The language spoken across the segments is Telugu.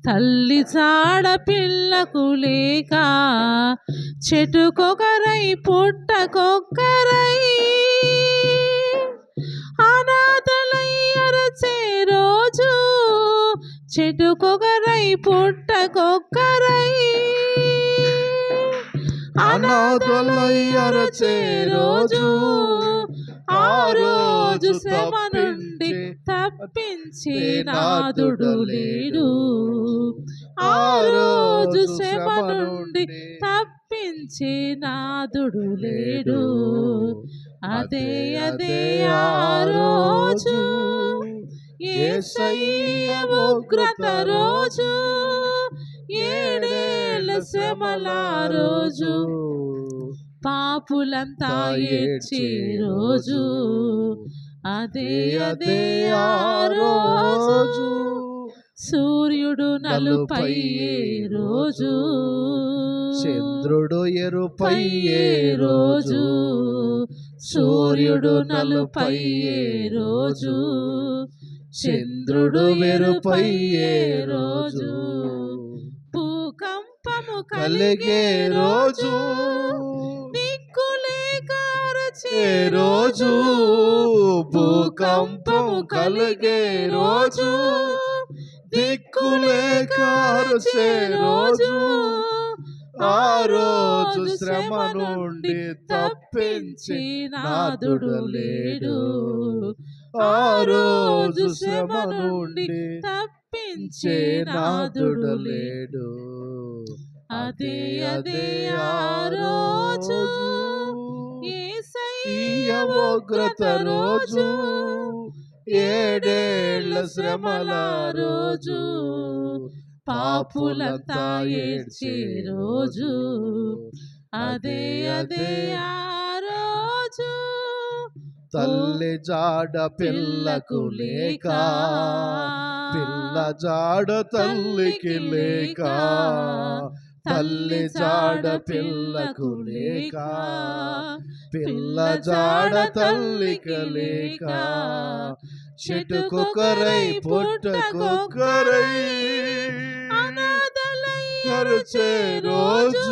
తల్లి చాడ పిల్లకు లేక చెట్టుకొకరై పుట్టకొక్కరై అనాథలై అరచే రోజు చెట్టుకొకరై పుట్టకొక్కరై అనాథలై అరచే రోజు ఆ రోజు శ్రమ నుండి తప్పించే నాదుడు లేడు ఆ రోజు శ్రమ నుండి తప్పించే నాదుడు లేడు అదే అదే ఆ రోజు యేసయ్య ఉగ్రత రోజు ఏడేళ్ళ శ్రమల రోజు పాపులంతా ఏడ్చే రోజు అదే అదే ఆ రోజు సూర్యుడు నలుపయ్యే రోజు చంద్రుడు ఎరుపయ్యే రోజు సూర్యుడు నలుపయ్యే రోజు చంద్రుడు వెరుపయ్యే రోజు భూకంపము కలిగే రోజు దిక్కులేక అరచే రోజు భూకంపము కలిగే రోజు దిక్కులేక అరచే రోజు ఆ రోజు శ్రమ నుండి తప్పించి నాదుడు లేడు ఆ రోజు శ్రమ నుండి తప్పించే నాదుడు లేడు అదే అదే ఆ రోజు యేసయ్య ఉగ్రత రోజు ఏడేళ్ళ శ్రమల రోజు పాపులంతా ఏడ్చే రోజు అదే అదే ఆ రోజు తల్లి జాడ పిల్లకు లేక పిల్ల జాడ తల్లికి లేక తల్లి జాడ పిల్లకు లేక పిల్ల జాడ తల్లికి లేక చెట్టుకొకరై పుట్టకొకరై అరచే రోజు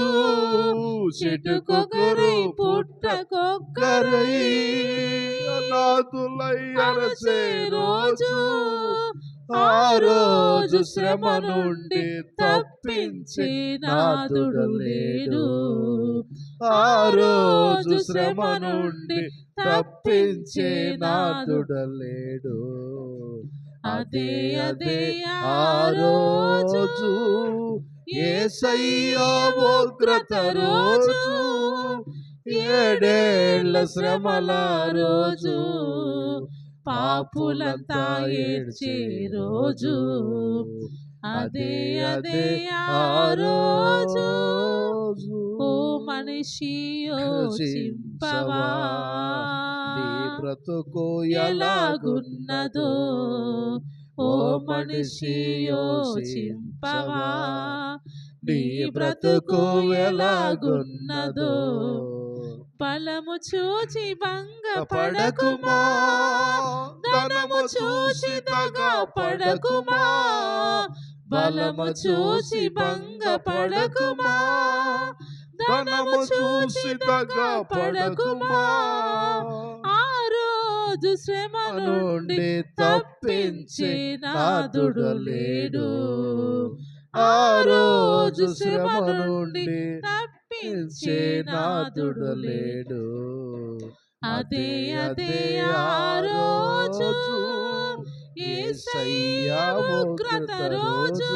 చెట్టుకొకరై పుట్టకొక్కరై అనాథులై అరచే రోజు ఆ రోజు శ్రమ నుండి తప్పించి నాదుడు లేడు ఆ రోజు శ్రమ నుండి తప్పించే నాదుడు లేడు అదే అదే ఆ రోజు యేసయ్య ఉగ్రత రోజు ఏడేళ్ళ శ్రమల రోజు పాపులంతా ఏడ్చే రోజు అదే అదే ఆ రోజు ఓ మనిషి యోచింపవా నీ బ్రతుకు ఎలాగున్నదో ఓ మనిషి యోచింపవా నీ బ్రతుకు ఎలాగున్నదో బలము చూచి భంగపడకుమా ధనము చూచి దగపడకుమా బలము చూచి భంగపడకుమా ధనము చూచి దగపడకుమా ఆ రోజు శ్రమ నుండి తప్పించే నాదుడు లేడు ఆ రోజు శ్రమ నుండి తప్పించే నాదుడు లేడు అదే అదే ఆ రోజు యేసయ్య ఉగ్రత రోజు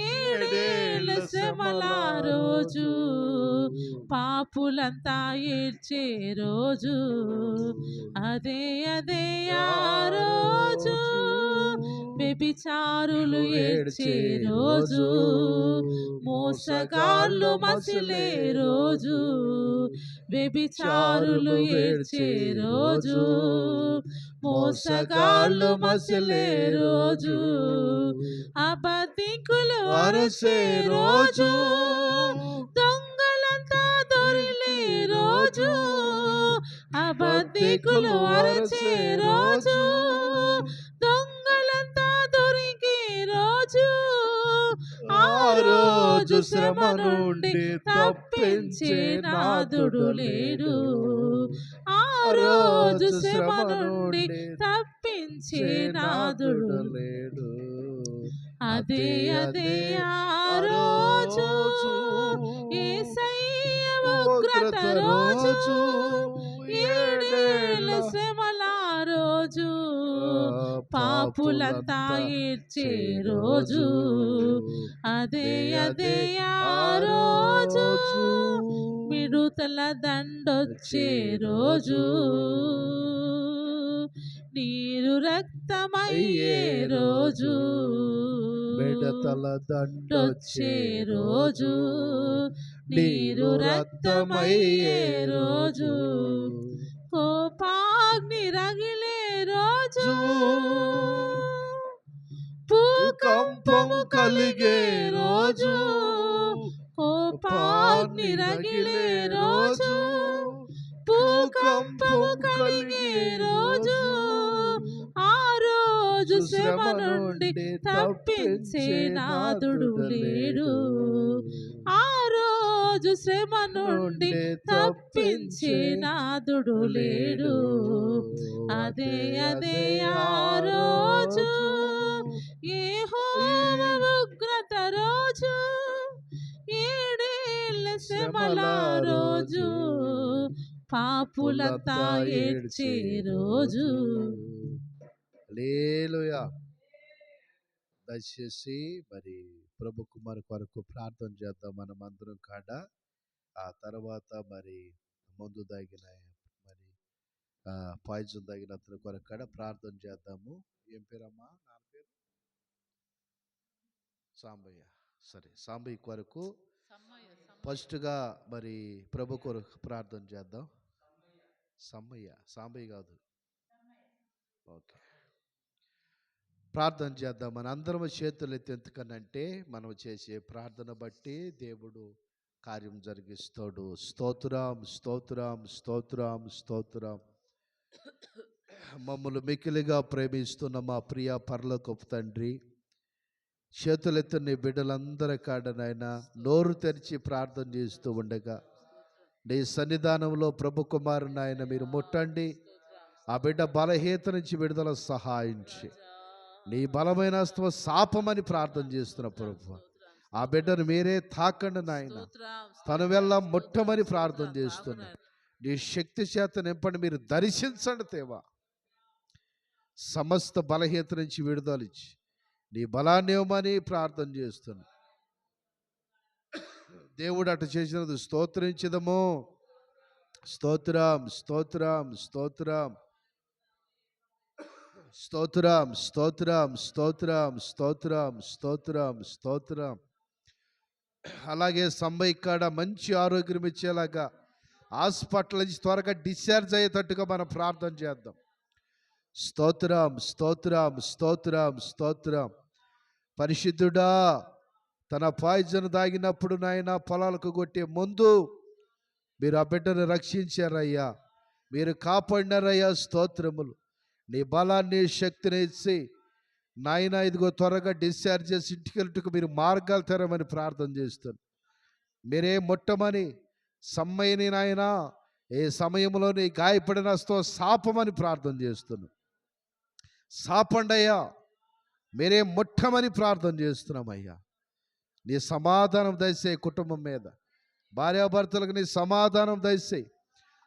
ఏడేళ్ళ శ్రమల రోజు పాపులంతా ఏడ్చే రోజు అదే అదే ఆ రోజు వ్యభిచారులు ఏడ్చే రోజు మోసగాళ్ళు మసిలే రోజు వ్యభిచారులు ఏడ్చే రోజు మోసగాళ్ళు మసిలే రోజు అబద్ధికులు అరసే రోజు దొంగలంతా దొరిలే రోజు అబద్ధికులు అరచే రోజు దొంగలంతా దొరికే రోజు రోజు శ్రమ నుండి తప్పించే నాదుడు లేడు. ఆ రోజు శ్రమ నుండి తప్పించే నాదుడు లేడు. అదే అదే ఆ రోజు యేసయ్య ఉగ్రత రోజు, ఏడేళ్ళ శ్రమల రోజు, పాపులంతా ఏడ్చే రోజు. అదే అదే ఆ రోజు మిడుతల దండొచ్చే రోజు, నీరు రక్తమయ్యే రోజు, మిడతల దండొచ్చే రోజు, నీరు రక్తమయ్యే రోజు, కోపాగ్ని రగిలే రోజు, భూకంపము కలిగే రోజు, కోపాగ్ని రగిలే రోజు, భూకంపము కలిగే రోజు. ఆ రోజు శ్రమ నుండి తప్పించే నాదుడు లేడు. ఆ రోజు శ్రమ నుండి తప్పించే నాదుడు లేడు. అదే అదే ఆ రోజు యెహోవా ఉగ్రత రోజు, ఏడేళ్ళ శ్రమల రోజు, పాపులంతా ఏడ్చే రోజు. హల్లెలూయా. దయచేసి మరి ప్రభు కుమార్ కొరకు ప్రార్థన చేద్దాం మనం అందరం కాడ. ఆ తర్వాత మరి మందు తగిన మరి పాయిజన్ తగిన అతని కొరకు కాడ ప్రార్థన చేద్దాము. ఏం పేరమ్మా? నా పేరు సాంబయ్య. సరే, సాంబయ్య కొరకు ఫస్ట్గా మరి ప్రభు కొరకు ప్రార్థన చేద్దాం. సాంబయ్య కాదు, ఓకే. ప్రార్థన చేద్దాం. మన అందరం చేతులు ఎత్తి, ఎందుకనంటే మనం చేసే ప్రార్థన బట్టి దేవుడు కార్యం జరిగిస్తాడు. స్తోత్రం, స్తోత్రం, స్తోత్రం, స్తోత్రం. మమ్మల్ని మిక్కిలిగా ప్రేమిస్తున్న మా ప్రియ పరలోకపు తండ్రి, చేతులెత్తి నీ బిడ్డలందరి కాడ నాయన నోరు తెరిచి ప్రార్థన చేస్తూ ఉండగా నీ సన్నిధానంలో ప్రభు కుమారు నాయన మీరు ముట్టండి. ఆ బిడ్డ బలహీనత నుంచి విడుదల సహాయించి నీ బలమైన హస్తం శాపమని ప్రార్థన చేస్తున్న ప్రభు, ఆ బిడ్డను మీరే తాకండి నాయన. తను వెళ్ళ ముట్టమని ప్రార్థన చేస్తున్నా. నీ శక్తి చేత నింపండి, మీరు దర్శించండి తేవా. సమస్త బలహీనత నుంచి విడుదలిచ్చి నీ బలాన్ని ఇవ్వమని ప్రార్థన చేస్తున్నా. దేవుడు అటు చేసినది స్తోత్రించదము. స్తోత్రం, స్తోత్రం, స్తోత్రం, స్తోత్రం, స్తోత్రం, స్తోత్రం, స్తోత్రం, స్తోత్రం, స్తోత్రం. అలాగే సంబయ్య కాడ మంచి ఆరోగ్యం ఇచ్చేలాగా హాస్పిటల్ నుంచి త్వరగా డిశ్చార్జ్ అయ్యేటట్టుగా మనం ప్రార్థన చేద్దాం. స్తోత్రం, స్తోత్రం, స్తోత్రం, స్తోత్రం. పరిశుద్ధుడా, తన పాయిజన్ తాగినప్పుడు నాయన పొలాలకు కొట్టే ముందు మీరు ఆ బిడ్డను రక్షించారయ్యా, మీరు కాపాడినారయ్యా. స్తోత్రములు. నీ బలాన్ని శక్తిని ఇచ్చి నాయన ఇదిగో త్వరగా డిశ్చార్జ్ చేసి ఇంటికి వెళ్ళటకు మీరు మార్గాలు తెరమని ప్రార్థన చేస్తాను. మీరే ముట్టమని సమ్మయ్యని నాయన ఏ సమయంలో నీ గాయపడిన శాపమని ప్రార్థన చేస్తున్నాను. శాపండయ్యా, మీరే ముట్టమని ప్రార్థన చేస్తున్నామయ్యా. నీ సమాధానం దయచేయి కుటుంబం మీద, భార్యాభర్తలకు నీ సమాధానం దయచేయి.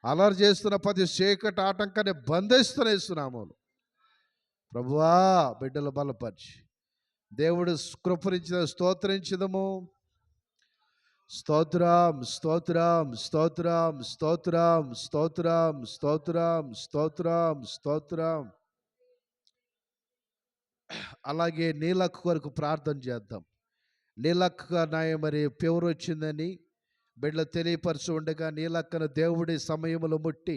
అలర్ చేస్తున్న ప్రతి చీకటి ఆటంకాన్ని బంధిస్తున్నాము ప్రభువా. బిడ్డలు బలపరిచి దేవుడు కృపరించిన స్తోత్రించదము. స్తోత్రం, స్తోత్రం, స్తోత్రం, స్తోత్రం, స్తోత్రం, స్తోత్రం, స్తోత్రం, స్తోత్రం. అలాగే నీలక్క కొరకు ప్రార్థన చేద్దాం. నీలక్క నాయ మరి ఫీవర్ వచ్చిందని బిడ్డలు తెలియపరచు ఉండగా నీలక్కను దేవుడి సమయంలో ముట్టి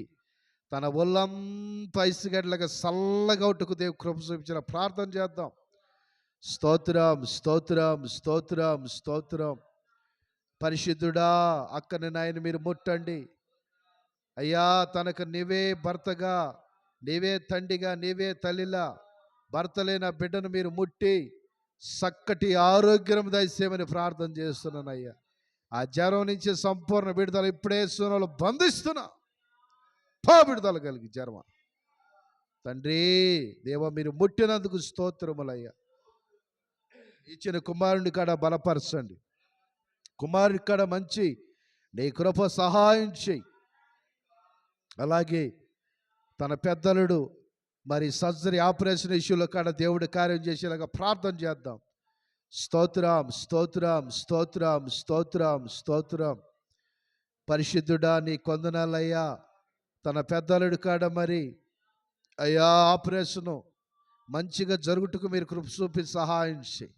తన ఒళ్ళంతా ఐసుగడ్డలుగా చల్లగా ఉట్టుకు దేవుడు కృప చూపించిన ప్రార్థన చేద్దాం. స్తోత్రం, స్తోత్రం, స్తోత్రం, స్తోత్రం. పరిశుద్ధుడా, అక్కని నాయన మీరు ముట్టండి అయ్యా. తనకు నీవే భర్తగా, నీవే తండ్రిగా, నీవే తల్లిలా భర్త లేని బిడ్డను మీరు ముట్టి చక్కటి ఆరోగ్యం దయచేయమని ప్రార్థన చేస్తున్నానయ్యా. ఆ జ్వరం నుంచి సంపూర్ణ విడుదల ఇప్పుడే సునలు బంధిస్తున్నా. విడుదల కలిగి జ్వరం. తండ్రి దేవ, మీరు ముట్టినందుకు స్తోత్రములయ్యా. ఇచ్చిన కుమారుని కాడ బలపరచండి. కుమారుని కాడ మంచి నీ కృప సహాయం చేయి. అలాగే తన పెద్దలుడు మరి సర్జరీ ఆపరేషన్ ఇష్యూలో కాడ దేవుడు కార్యం చేసేలాగా ప్రార్థన చేద్దాం. స్తోత్రం, స్తోత్రం, స్తోత్రం, స్తోత్రం, స్తోత్రం. పరిశుద్ధుడా నీ కొందనాలయ్యా. తన పెద్దలుడు కాడ మరి అయ్యా ఆపరేషను మంచిగా జరుగుటకు మీరు కృప చూపి సహాయం చేయి.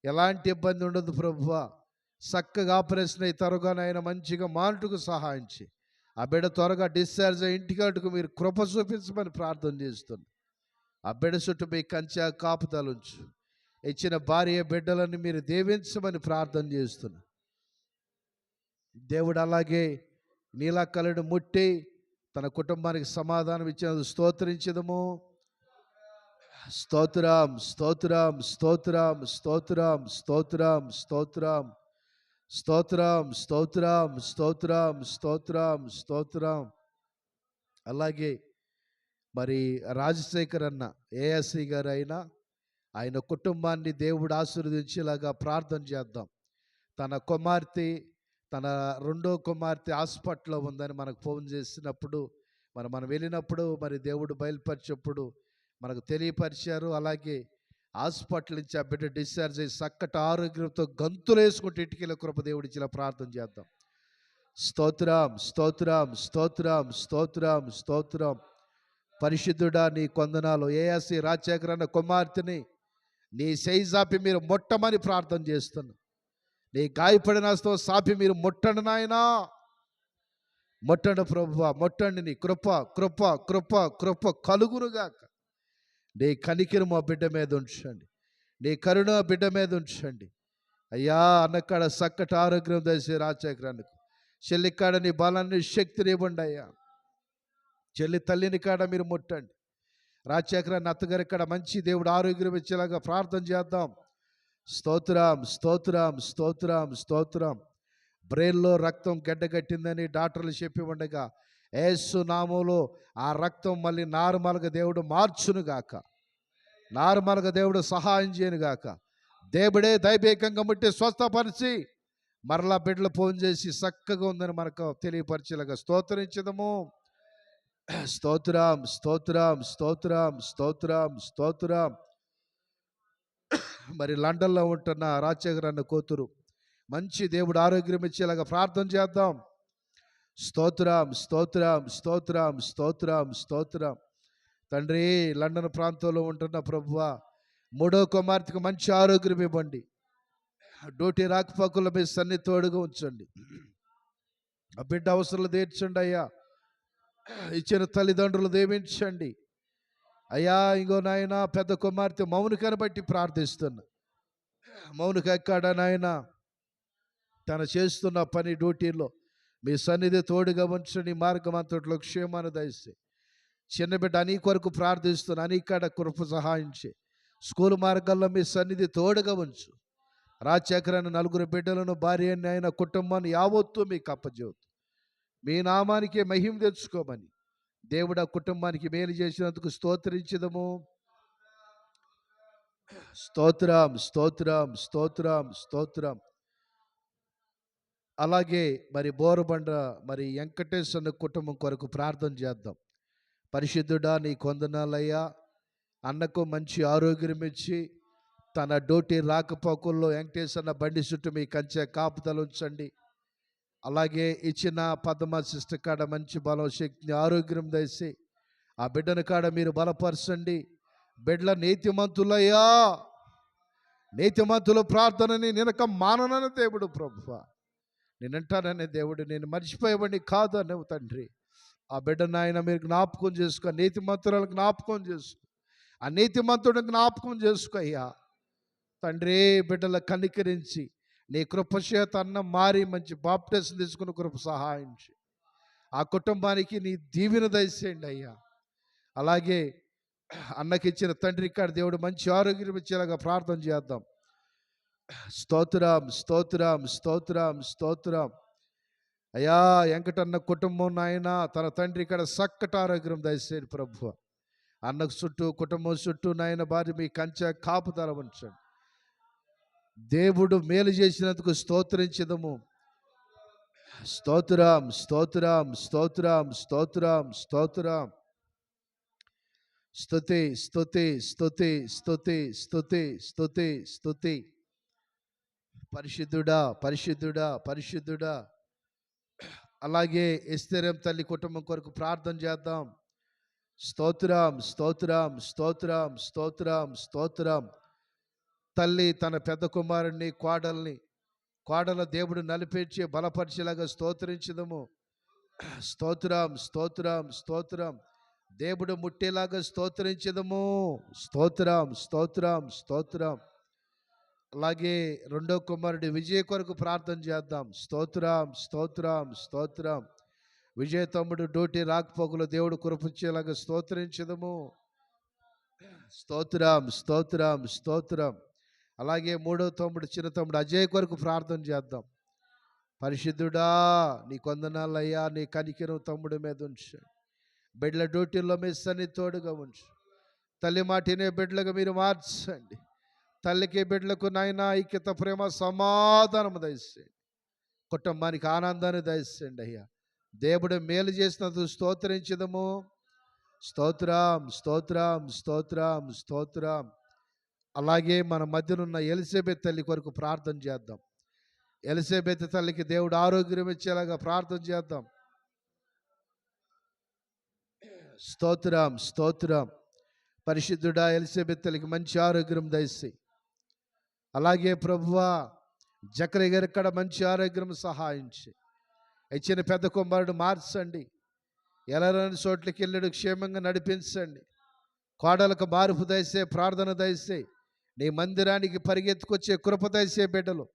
ఎలాంటి ఇబ్బంది ఉండదు ప్రభువా. చక్కగా ఆపరేషన్ అయి త్వరగానైనా మంచిగా మానుటకు సహాయం చేయి. ఆ బిడ్డ త్వరగా డిశ్చార్జ్ అయ్యి ఇంటికాటుకు మీరు కృప చూపించమని ప్రార్థన చేస్తున్నాను. ఆ బిడ్డ చుట్టూ మీ కంచె కాపుదలుంచు. ఇచ్చిన భార్య బిడ్డలని మీరు దీవించమని ప్రార్థన చేస్తున్నాను. దేవుడు అలాగే నీలాకలను ముట్టి తన కుటుంబానికి సమాధానం ఇచ్చినందుకు స్తోత్రించదము. స్తోత్రం, స్తోత్రం, స్తోత్రం, స్తోత్రం, స్తోత్రం, స్తోత్రం, స్తోత్రం, స్తోత్రం, స్తోత్రం, స్తోత్రం, స్తోత్రం. అలాగే మరి రాజశేఖర్ అన్న ఏఎస్ఐ గారు అయినా ఆయన కుటుంబాన్ని దేవుడు ఆశీర్వదించేలాగా ప్రార్థన చేద్దాం. తన కుమార్తె, తన రెండో కుమార్తె హాస్పిటల్లో ఉందని మనకు ఫోన్ చేసినప్పుడు మనం వెళ్ళినప్పుడు మరి దేవుడు బయలుపరిచినప్పుడు మనకు తెలియపరిచారు. అలాగే హాస్పిటల్ నుంచి ఆ బిడ్డ డిశ్చార్జ్ అయ్యి చక్కటి ఆరోగ్యంతో గంతులు వేసుకుంటే ఇంటికి కృప దేవుడి ఇలా ప్రార్థన చేద్దాం. స్తోత్రం, స్తోత్రం, స్తోత్రం, స్తోత్రం, స్తోత్రం. పరిశుద్ధుడా నీ కొందనాలు. ఏఎస్సి రాజశేఖర్ అన్న కుమార్తెని నీ చేయి సాపి మీరు ముట్టమని ప్రార్థన చేస్తున్నా. నీ గాయపడిన హస్తం సాపి మీరు ముట్టండి నాయనా. ముట్టండి ప్రభువా, ముట్టండి. నీ కృప కృప కృప కృప కలుగునుగాక. నీ కనికిరము ఆ బిడ్డ మీద ఉంచండి. నీ కరుణ ఆ బిడ్డ మీద ఉంచండి అయ్యా. అన్నకాడ చక్కటి ఆరోగ్యం దయచే రాజశేఖరానికి. చెల్లి కాడ నీ బలాన్ని శక్తిని ఇవ్వండి అయ్యా. చెల్లి తల్లిని కాడ మీరు ముట్టండి. రాజశేఖరాన్ని అత్తగారి కాడ మంచి దేవుడు ఆరోగ్యం ఇచ్చేలాగా ప్రార్థన చేద్దాం. స్తోత్రం, స్తోత్రం, స్తోత్రం, స్తోత్రం. బ్రెయిన్లో రక్తం గడ్డగట్టిందని డాక్టర్లు చెప్పి ఉండగా యేసు నామములో ఆ రక్తం మళ్ళీ నార్మల్గా దేవుడు మార్చునుగాక. నార్మల్గా దేవుడు సహాయం చేయనుగాక. దేవుడే దైవికంగా ముట్టి స్వస్థపరిచి మరలా బిడ్డలు ఫోన్ చేసి చక్కగా ఉందని మనకు తెలియపరిచేలాగా స్తోత్రించదము. స్తోత్రం, స్తోత్రం, స్తోత్రం, స్తోత్రం, స్తోత్రం. మరి లండన్లో ఉంటున్న రాజశేఖర్ అన్న కూతురు మంచి దేవుడు ఆరోగ్యం ఇచ్చేలాగా ప్రార్థన చేద్దాం. స్తోత్రం, స్తోత్రం, స్తోత్రం, స్తోత్రం, స్తోత్రం. తండ్రి లండన్ ప్రాంతంలో ఉంటున్న ప్రభువా మూడో కుమార్తెకు మంచి ఆరోగ్యం ఇవ్వండి. డ్యూటీ రాకపోకల మీ సన్ని తోడుగా ఉంచండి. ఆ బిడ్డ అవసరాలు తీర్చండి అయ్యా. ఇచ్చిన తల్లిదండ్రులు దీవించండి అయ్యా. ఇంకో నాయన పెద్ద కుమార్తె మౌనికను బట్టి ప్రార్థిస్తున్నా. మౌనిక ఎక్కడ నాయన తను చేస్తున్న పని డ్యూటీలో మీ సన్నిధి తోడుగా ఉంచండి. మార్గం అంతట్లో క్షేమాన్ని దయచేయి. చిన్న బిడ్డ అని కొరకు ప్రార్థిస్తున్నా. అని ఇక్కడ కృప సహాయం చేయి. స్కూల్ మార్గాల్లో మీ సన్నిధి తోడుగా ఉంచు. రాజశేఖరాన్ని నలుగురు బిడ్డలను భార్యని ఆయన కుటుంబాన్ని యావత్తు మీకు అప్పజేయవద్దు. మీ నామానికి మహిమ తెచ్చుకోమని దేవుడు ఆ కుటుంబానికి మేలు చేసినందుకు స్తోత్రించదము. స్తోత్రం, స్తోత్రం, స్తోత్రం, స్తోత్రం. అలాగే మరి బోరబండ మరి వెంకటేశ్వర కుటుంబం కొరకు ప్రార్థన చేద్దాం. పరిశుద్ధుడా నీ కొందనాలయ్యా. అన్నకు మంచి ఆరోగ్యం ఇచ్చి తన డ్యూటీ రాకపోకల్లో వెంకటేశ్వర బండి చుట్టూ మీ కంచె కాపుదలు ఉంచండి. అలాగే ఇచ్చిన పద్మ సిస్టర్ కాడ మంచి బలం శక్తిని ఆరోగ్యం దయచి ఆ బిడ్డను కాడ మీరు బలపరచండి. బిడ్డల నీతిమంతులయ్యా. నీతిమంతుల ప్రార్థనని నినక మాననని దేవుడు ప్రభువా. నేనంటాననే దేవుడు నేను మర్చిపోయేవాడిని కాదు అనేవు తండ్రి. ఆ బిడ్డను ఆయన మీరు జ్ఞాపకం చేసుకో. నీతిమంతులను జ్ఞాపకం చేసుకో. ఆ నీతిమంతుడిని జ్ఞాపకం చేసుకో అయ్యా. తండ్రి బిడ్డల కనికరించి నీ కృపచేత అన్న మారి మంచి బాప్టిజం తీసుకుని కృప సహాయం చేయి. ఆ కుటుంబానికి నీ దీవెన దయచేయండి అయ్యా. అలాగే అన్నకిచ్చిన తండ్రి కాడ దేవుడు మంచి ఆరోగ్యం ఇచ్చేలాగా ప్రార్థన చేద్దాం. స్తోత్రం స్తోత్రం స్తోత్రం స్తోత్రం. అయ్యా వెంకటన్న కుటుంబం నాయన తన తండ్రి ఇక్కడ చక్కటి ఆరోగ్యం దయచేయండి ప్రభు. అన్నకు చుట్టూ కుటుంబం చుట్టూ నాయన భార్య మీ కంచె కాపుదల ఉంచండి. దేవుడు మేలు చేసినందుకు స్తోత్రించదము. స్తోత్రం స్తోత్రం స్తోత్రం స్తోత్రం స్తోత్రం. స్తుతి స్తుతి స్తుతి స్తుతి స్తుతి స్తుతి స్తుతి. పరిశుద్ధుడా పరిశుద్ధుడా పరిశుద్ధుడా. అలాగే ఎస్తేరం తల్లి కుటుంబం కొరకు ప్రార్థన చేద్దాం. స్తోత్రం స్తోత్రం స్తోత్రం స్తోత్రం స్తోత్రం. తల్లి తన పెద్ద కుమారుణ్ణి కోడల దేవుడు నలిపేర్చి బలపరిచేలాగా స్తోత్రించదము. స్తోత్రం స్తోత్రం స్తోత్రం. దేవుడు ముట్టేలాగా స్తోత్రించదము. స్తోత్రం స్తోత్రం స్తోత్రం. అలాగే రెండో కుమారుడి విజయ్ కొరకు ప్రార్థన చేద్దాం. స్తోత్రం స్తోత్రం స్తోత్రం. విజయ్ తమ్ముడు డ్యూటీ రాకపోకలు దేవుడు కురిపించేలాగా స్తోత్రించదము. స్తోత్రం స్తోత్రం స్తోత్రం. అలాగే మూడో తమ్ముడు చిన్న తమ్ముడు అజయ్ కొరకు ప్రార్థన చేద్దాం. పరిశుద్ధుడా నీ కొందనాలయ్యా, నీ కనికిరం తమ్ముడి మీద ఉంచు. బిడ్డల డ్యూటీల్లో మీ సన్నిధి తోడుగా ఉంచు. తల్లి మాటినే బిడ్డలుగా మీరు మార్చండి. తల్లికి బిడ్డలకు నాయన ఐక్యత, ప్రేమ, సమాధానం దయచేయండి. కుటుంబానికి ఆనందాన్ని దయచేయండి అయ్యా. దేవుడు మేలు చేసినందుకు స్తోత్రించదము. స్తోత్రం స్తోత్రం స్తోత్రం స్తోత్రం. అలాగే మన మధ్యనున్న ఎలిజబెత్ తల్లి కొరకు ప్రార్థన చేద్దాం. ఎలిజబెత్ తల్లికి దేవుడు ఆరోగ్యం ఇచ్చేలాగా ప్రార్థన చేద్దాం. స్తోత్రం స్తోత్రం. పరిశుద్ధుడా ఎలిజబెత్ తల్లికి మంచి ఆరోగ్యం దయచేయి. అలాగే ప్రభువా జకరియా గారికి కూడా మంచి ఆరోగ్యం సహాయించి ఇచ్చిన పెద్ద కుమారుడు మార్చండి. ఎలాంటి చోట్లకి వెళ్ళాడు క్షేమంగా నడిపించండి. కోడలకు మార్పు దయసే, ప్రార్థన దయసే. నీ మందిరానికి పరిగెత్తుకొచ్చే కృప దయసే. బిడ్డలు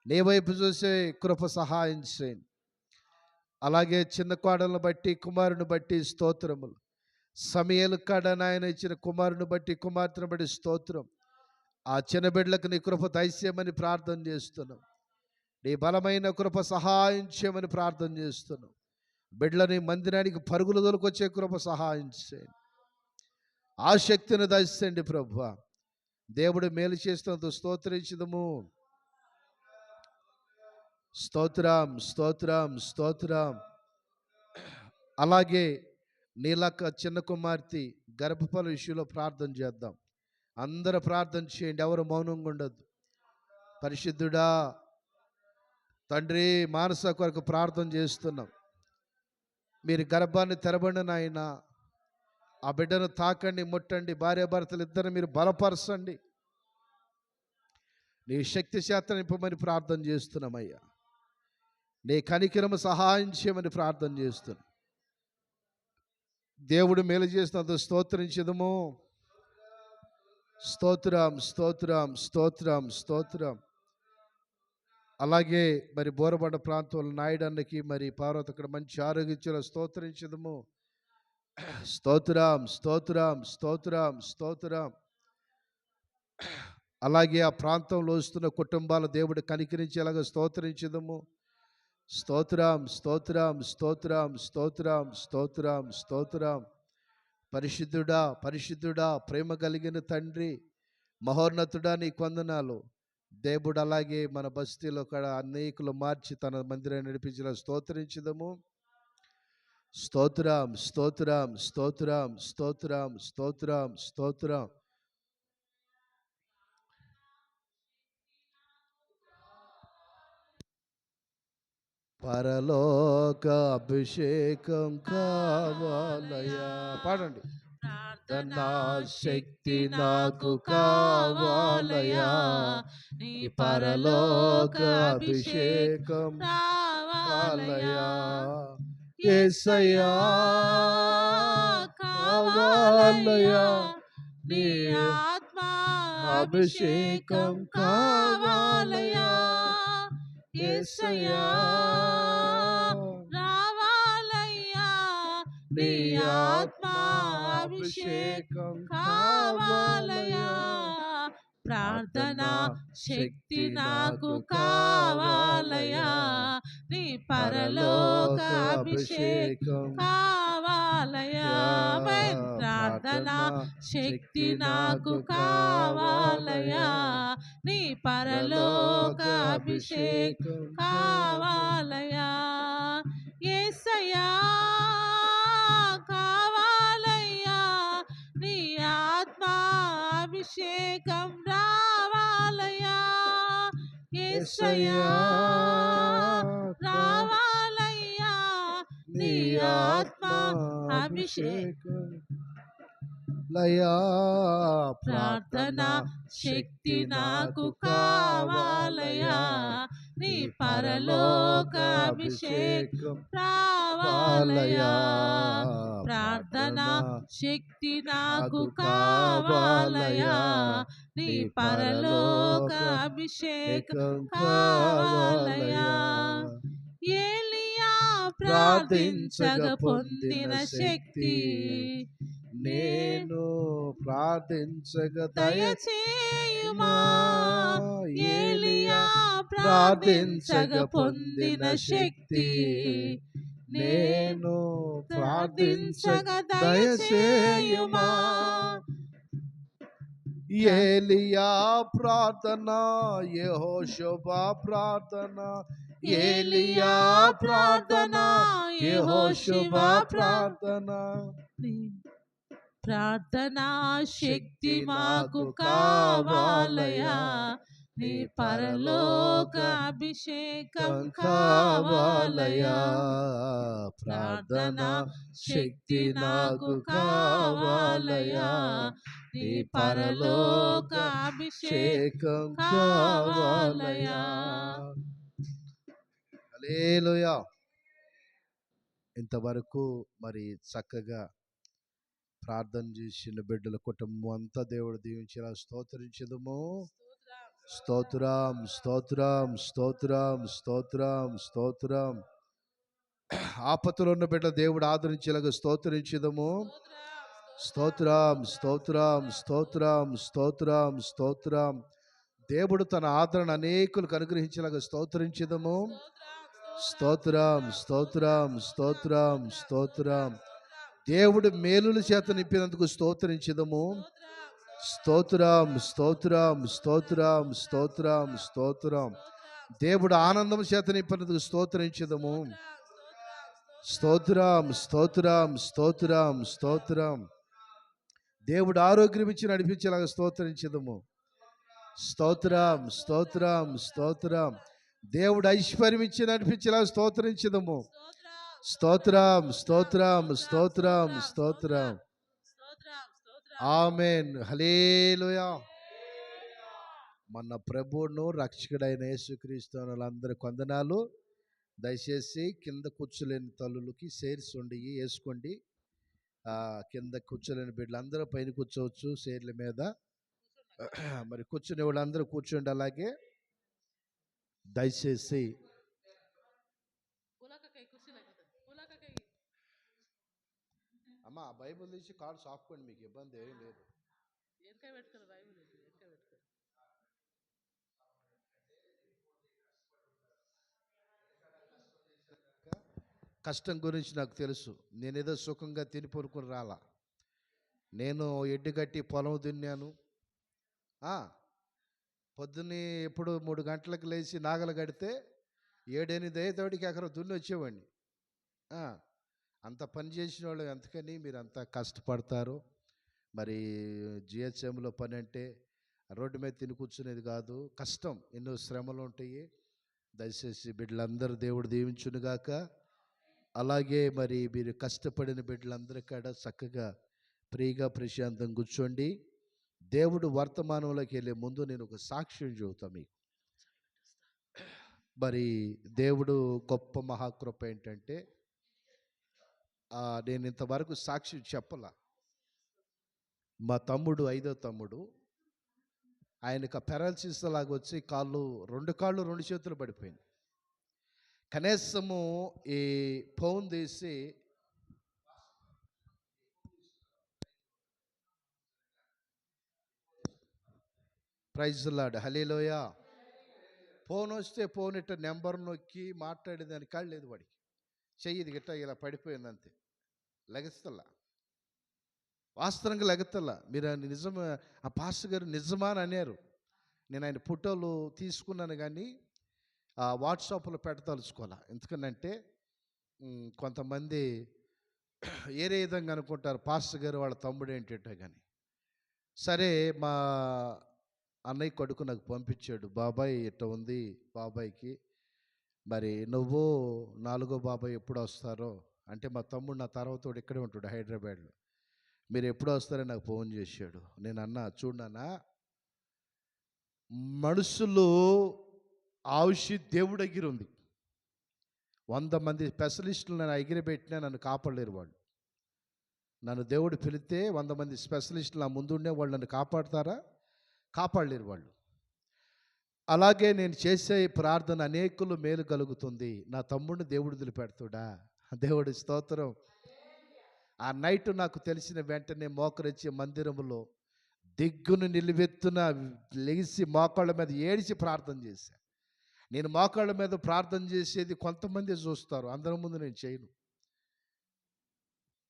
నీ వైపు చూసే కృప సహాయం చేయండి. అలాగే చిన్న కోడలను బట్టి కుమారుని బట్టి స్తోత్రములు. సమయలు కాడ నాయన ఇచ్చిన కుమారుని బట్టి కుమార్తెను బట్టి స్తోత్రం. ఆ చిన్న బిడ్డలకు నీ కృప దయచేయమని ప్రార్థన చేస్తున్నాం. నీ బలమైన కృప సహాయం చేయమని ప్రార్థన చేస్తున్నాం. బిడ్డలని మందిరానికి పరుగులు దొరికొచ్చే కృప సహాయం చేయండి. ఆ శక్తిని దయచేయండి ప్రభువా. దేవుడు మేలు చేస్తున్నందుకు స్తోత్రించదము. స్తోత్రం స్తోత్రం స్తోత్రం. అలాగే నీలక్క చిన్న కుమార్తె గర్భఫల విషయంలో ప్రార్థన చేద్దాం. అందరూ ప్రార్థన చేయండి, ఎవరు మౌనంగా ఉండద్దు. పరిశుద్ధుడా తండ్రి మానస కొరకు ప్రార్థన చేస్తున్నాం. మీరు గర్భాన్ని తెరబండి నాయన. ఆ బిడ్డను తాకండి, ముట్టండి. భార్యాభర్తలు ఇద్దరు మీరు బలపరచండి. నీ శక్తి చేత నింపమని ప్రార్థన చేస్తున్నామయ్యా. నీ కనికరము సహాయం చేయమని ప్రార్థన చేస్తున్నాం. దేవుడు మేలు చేసినందుకు స్తోత్రించదము. స్తోత్రం స్తోత్రం స్తోత్రం స్తోత్రం. అలాగే మరి బోరబండ ప్రాంతంలో నాయుడన్నకి మరి పార్వతి అక్కడ మంచి ఆరోగ్యం స్తోత్రించదము. స్తోత్రం స్తోత్రం స్తోత్రం స్తోత్రం. అలాగే ఆ ప్రాంతంలో వస్తున్న కుటుంబాల దేవుడు కనికరించేలాగా స్తోత్రించదము. స్తోత్రం స్తోత్రం స్తోత్రం స్తోత్రం స్తోత్రం స్తోత్రం. పరిశుద్ధుడా పరిశుద్ధుడా ప్రేమ కలిగిన తండ్రి మహోన్నతుడా నీ వందనాలు. దేవుడు అలాగే మన బస్తీలో కూడా అనేకులు మార్చి తన మందిరాన్ని నడిపించిన స్తోత్రించదము. స్తోత్రం స్తోత్రం స్తోత్రం స్తోత్రం స్తోత్రం స్తోత్రం. పరలోక అభిషేకం కావాలయా. పాడండి. నా శక్తి నాకు కావాలయా. నీ పరలోక అభిషేకం కావాలయా. యేసయ్యా కావాలయా. నీ ఆత్మ అభిషేకం కావాలయా. యేసయ్యా రావాలయ్యా. నీ ఆత్మ అభిషేకం కావాలయా, ప్రార్థన శక్తి నాకు కావాలయా, నీ పరలోక అభిషేకం కావాలయా, ప్రార్థన శక్తి నాకు కావాలయా, నీ పరలోక అభిషేకం కావాలయా, యేసయ్యా కావాలయ్యా, నీ ఆత్మ అభిషేకం రావాలయ్యా, యేసయ్యా రావాలయ్యా, నీ ఆత్మ అభిషేకం లయా, ప్రార్థన శక్తి నాకు కావాలయా, నీ పరలోక అభిషేకం రావాలయా, ప్రార్థన శక్తి నాకు కావాలయా, నీ పరలోక అభిషేకం కావాలయా, ఏలియా ప్రార్థించగ పొందిన శక్తి నేను ప్రార్థించగ దయచేయుమా, ఏలియా ప్రార్థించగ పొందిన శక్తి నేను ప్రార్థించగ దయచేయుమా, ఏలియా ప్రార్థన, యెహోషువ ప్రార్థన, ఏలియా ప్రార్థన, యెహోషువ ప్రార్థన, ప్రార్థనా శక్తి మాకు కావాలయా, నీ పరలోక అభిషేకం కావాలయా, ప్రార్థనా శక్తి నాకు కావాలయా, నీ పరలోక అభిషేకం కావాలయా. హల్లెలూయా. ఇంతవరకు మరి చక్కగా ప్రార్థన చేసిన బిడ్డల కుటుంబం అంతా దేవుడు దీవించేలా స్తోత్రించదము. స్తోత్రం స్తోత్రం స్తోత్రం స్తోత్రం స్తోత్రం. ఆపత్తులో ఉన్న బిడ్డ దేవుడు ఆదరించేలాగా స్తోత్రించదము. స్తోత్రం స్తోత్రం స్తోత్రం స్తోత్రం స్తోత్రం. దేవుడు తన ఆదరణ అనేకులకు అనుగ్రహించేలాగా స్తోత్రించదము. స్తోత్రం స్తోత్రం స్తోత్రం స్తోత్రం. దేవుడు మేలుల చేత నింపినందుకు స్తోత్రించదము. స్తోత్రం స్తోత్రం స్తోత్రం స్తోత్రం స్తోత్రం. దేవుడు ఆనందం చేత నింపినందుకు స్తోత్రించదము. స్తోత్రం స్తోత్రం స్తోత్రం స్తోత్రం. దేవుడు ఆరోగ్యం ఇచ్చి నడిపించేలాగా స్తోత్రించదము. స్తోత్రం స్తోత్రం స్తోత్రం. దేవుడు ఐశ్వర్యం ఇచ్చి నడిపించేలాగా స్తోత్రించదము. స్తోత్రం స్తోత్రం స్తోత్రం స్తోత్రం. ఆమేన్. హల్లెలూయా. మన ప్రభువును రక్షకుడైన యేసుక్రీస్తు వాళ్ళందరి వందనాలు. దయచేసి కింద కూర్చోలేని తల్లులకి షేర్స్ ఉండి వేసుకోండి. కింద కూర్చోలేని బిడ్డలు అందరూ పైన కూర్చోవచ్చు షేర్ల మీద. మరి కూర్చునే వాళ్ళందరూ కూర్చోండి. అలాగే దయచేసి అమ్మా బైబిల్ తీసి కార్డ్స్ ఆపుకోండి, మీకు ఇబ్బంది ఏం లేదు. కష్టం గురించి నాకు తెలుసు. నేనేదో సుఖంగా తిని పొరుకుని రాలా. నేను ఎడ్డుగట్టి పొలం దున్నాను. పొద్దున్నే ఎప్పుడు 3 గంటలకు లేచి నాగలు కడితే 7-8 అయ్యేతోటికి ఎకరం దున్ని వచ్చేవాడిని. అంత పని చేసిన వాళ్ళు ఎంతకని మీరు అంత కష్టపడతారు. మరి జిహెచ్ఎంలో పని అంటే రోడ్డు మీద తిని కూర్చునేది కాదు, కష్టం, ఎన్నో శ్రమలు ఉంటాయి. దయచేసి బిడ్డలందరూ దేవుడు దీవించునుగాక. అలాగే మరి మీరు కష్టపడిన బిడ్డలందరూ కాడ చక్కగా ఫ్రీగా ప్రశాంతం కూర్చోండి. దేవుడు వర్తమానంలోకి వెళ్ళే ముందు నేను ఒక సాక్ష్యం చెబుతా మీకు. మరి దేవుడు గొప్ప మహాకృప ఏంటంటే, నేను ఇంతవరకు సాక్ష్యం చెప్పలా. మా తమ్ముడు 5వ తమ్ముడు, ఆయనకు పెరాలసిస్ లాగా వచ్చి రెండు కాళ్ళు 2 చేతులు పడిపోయింది. కనీసము ఈ ఫోన్ తీసి ప్రైజ్ లాడ్ హల్లెలూయా. ఫోన్ వస్తే ఫోన్ ఇట్ట నెంబర్ నొక్కి మాట్లాడేదాని కాళ్ళు లేదు వాడికి. చెయ్యిది గిట్ట ఇలా పడిపోయింది అంతే, లెగస్తల్లా, వాస్తవంగా లెగతల్లా. మీరు నిజం, ఆ పాస్టర్ గారు నిజమా అని అన్నారు. నేను ఆయన ఫోటోలు తీసుకున్నాను కానీ వాట్సాప్లో పెట్టదలుచుకోవాలా. ఎందుకనంటే కొంతమంది ఏరే విధంగా అనుకుంటారు పాస్టర్ గారు వాళ్ళ తమ్ముడు ఏంటంటే. కానీ సరే, మా అన్నయ్య కొడుకు నాకు పంపించాడు, బాబాయ్ ఇట్ట ఉంది బాబాయ్కి, మరి నువ్వు 4గో బాబాయ్ ఎప్పుడు వస్తారో అంటే, మా తమ్ముడు నా తర్వాత ఇక్కడే ఉంటాడు హైదరాబాద్లో, మీరు ఎప్పుడు వస్తారని నాకు ఫోన్ చేశాడు. నేను అన్నా, చూడన్నా, మనుషులు ఆవుషి దేవుడి దగ్గర ఉంది. 100 మంది స్పెషలిస్టులు నన్ను ఎగిరిపెట్టినా నన్ను కాపాడలేరు వాళ్ళు. నన్ను దేవుడు పిలిస్తే 100 మంది స్పెషలిస్టులు నా ముందుండే వాళ్ళు నన్ను కాపాడతారా? కాపాడలేరు వాళ్ళు. అలాగే నేను చేసే ప్రార్థన అనేకులు మేలు కలుగుతుంది. నా తమ్ముడిని దేవుడు వదిలిపెడతాడా? దేవుడి స్తోత్రం. ఆ నైట్ నాకు తెలిసిన వెంటనే మోకరించి మందిరంలో దిగ్గును నిలువెత్తున లెగిసి మోకాళ్ళ మీద ఏడిచి ప్రార్థన చేశాను. నేను మోకాళ్ళ మీద ప్రార్థన చేసేది కొంతమంది చూస్తారు, అందరి ముందు నేను చేయను.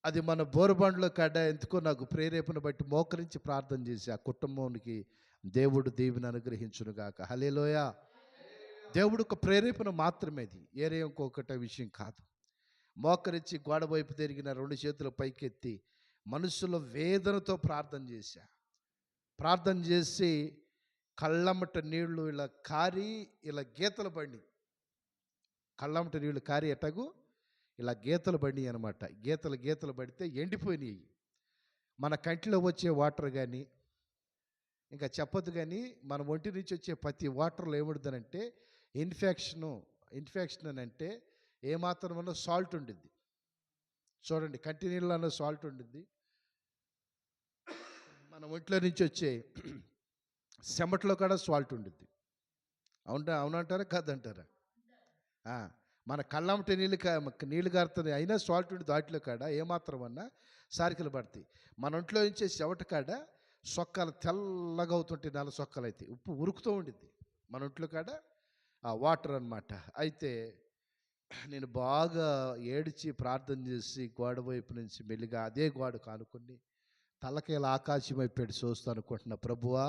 అది మన బోరుబండ్లో కాడ ఎందుకో నాకు ప్రేరేపణ బట్టి మోకరించి ప్రార్థన చేసి ఆ కుటుంబానికి దేవుడు దీవెన అనుగ్రహించునుగాక. హల్లెలూయా. దేవుడు ఒక ప్రేరేపణ మాత్రమే, అది ఏరే ఇంకొకటి విషయం కాదు. మోకరించి గోడ వైపు తిరిగిన 2 చేతులు పైకెత్తి మనసులో వేదనతో ప్రార్థన చేశా. ప్రార్థన చేసి కళ్ళమ్మట నీళ్లు ఇలా కారి ఇలా గీతలు పడి, కళ్ళమ్మట నీళ్లు కారి ఎటగు ఇలా గీతలు పడి అనమాట. గీతలు పడితే ఎండిపోయినాయి. మన కంటిలో వచ్చే వాటర్ కానీ ఇంకా చెప్పొద్దు, కానీ మన ఒంటి నుంచి వచ్చే ప్రతి వాటర్లో ఏముంటుందనంటే ఇన్ఫెక్షన్ అని అంటే ఏమాత్రమన్నా సాల్ట్ ఉండిద్ది. చూడండి, కంటి నీళ్ళలో సాల్ట్ ఉండిద్ది. మన ఒంట్లో నుంచి వచ్చే చెమటలో కూడా సాల్ట్ ఉండిద్ది. అవునంటారా కాదంటారా? మన కళ్ళమ్మటి నీళ్ళు కారుతుంది, అయినా సాల్ట్ ఉండి దాటిలో కాడ ఏమాత్రం అన్నా సారికలు పడతాయి. మన ఒంట్లో నుంచి చెమట కాడ సొక్కలు తెల్లగా అవుతుంటాయి, నల్ల సొక్కలు అయితే ఉప్పు ఉరుకుతూ ఉండిద్ది మన ఒంట్లో కాడ ఆ వాటర్ అన్నమాట. అయితే నేను బాగా ఏడిచి ప్రార్థన చేసి గోడ వైపు నుంచి మెల్లిగా అదే గోడ కానుకొని తలకేలా ఆకాశం వైపు చూస్తూ అనుకుంటున్నా, ప్రభువా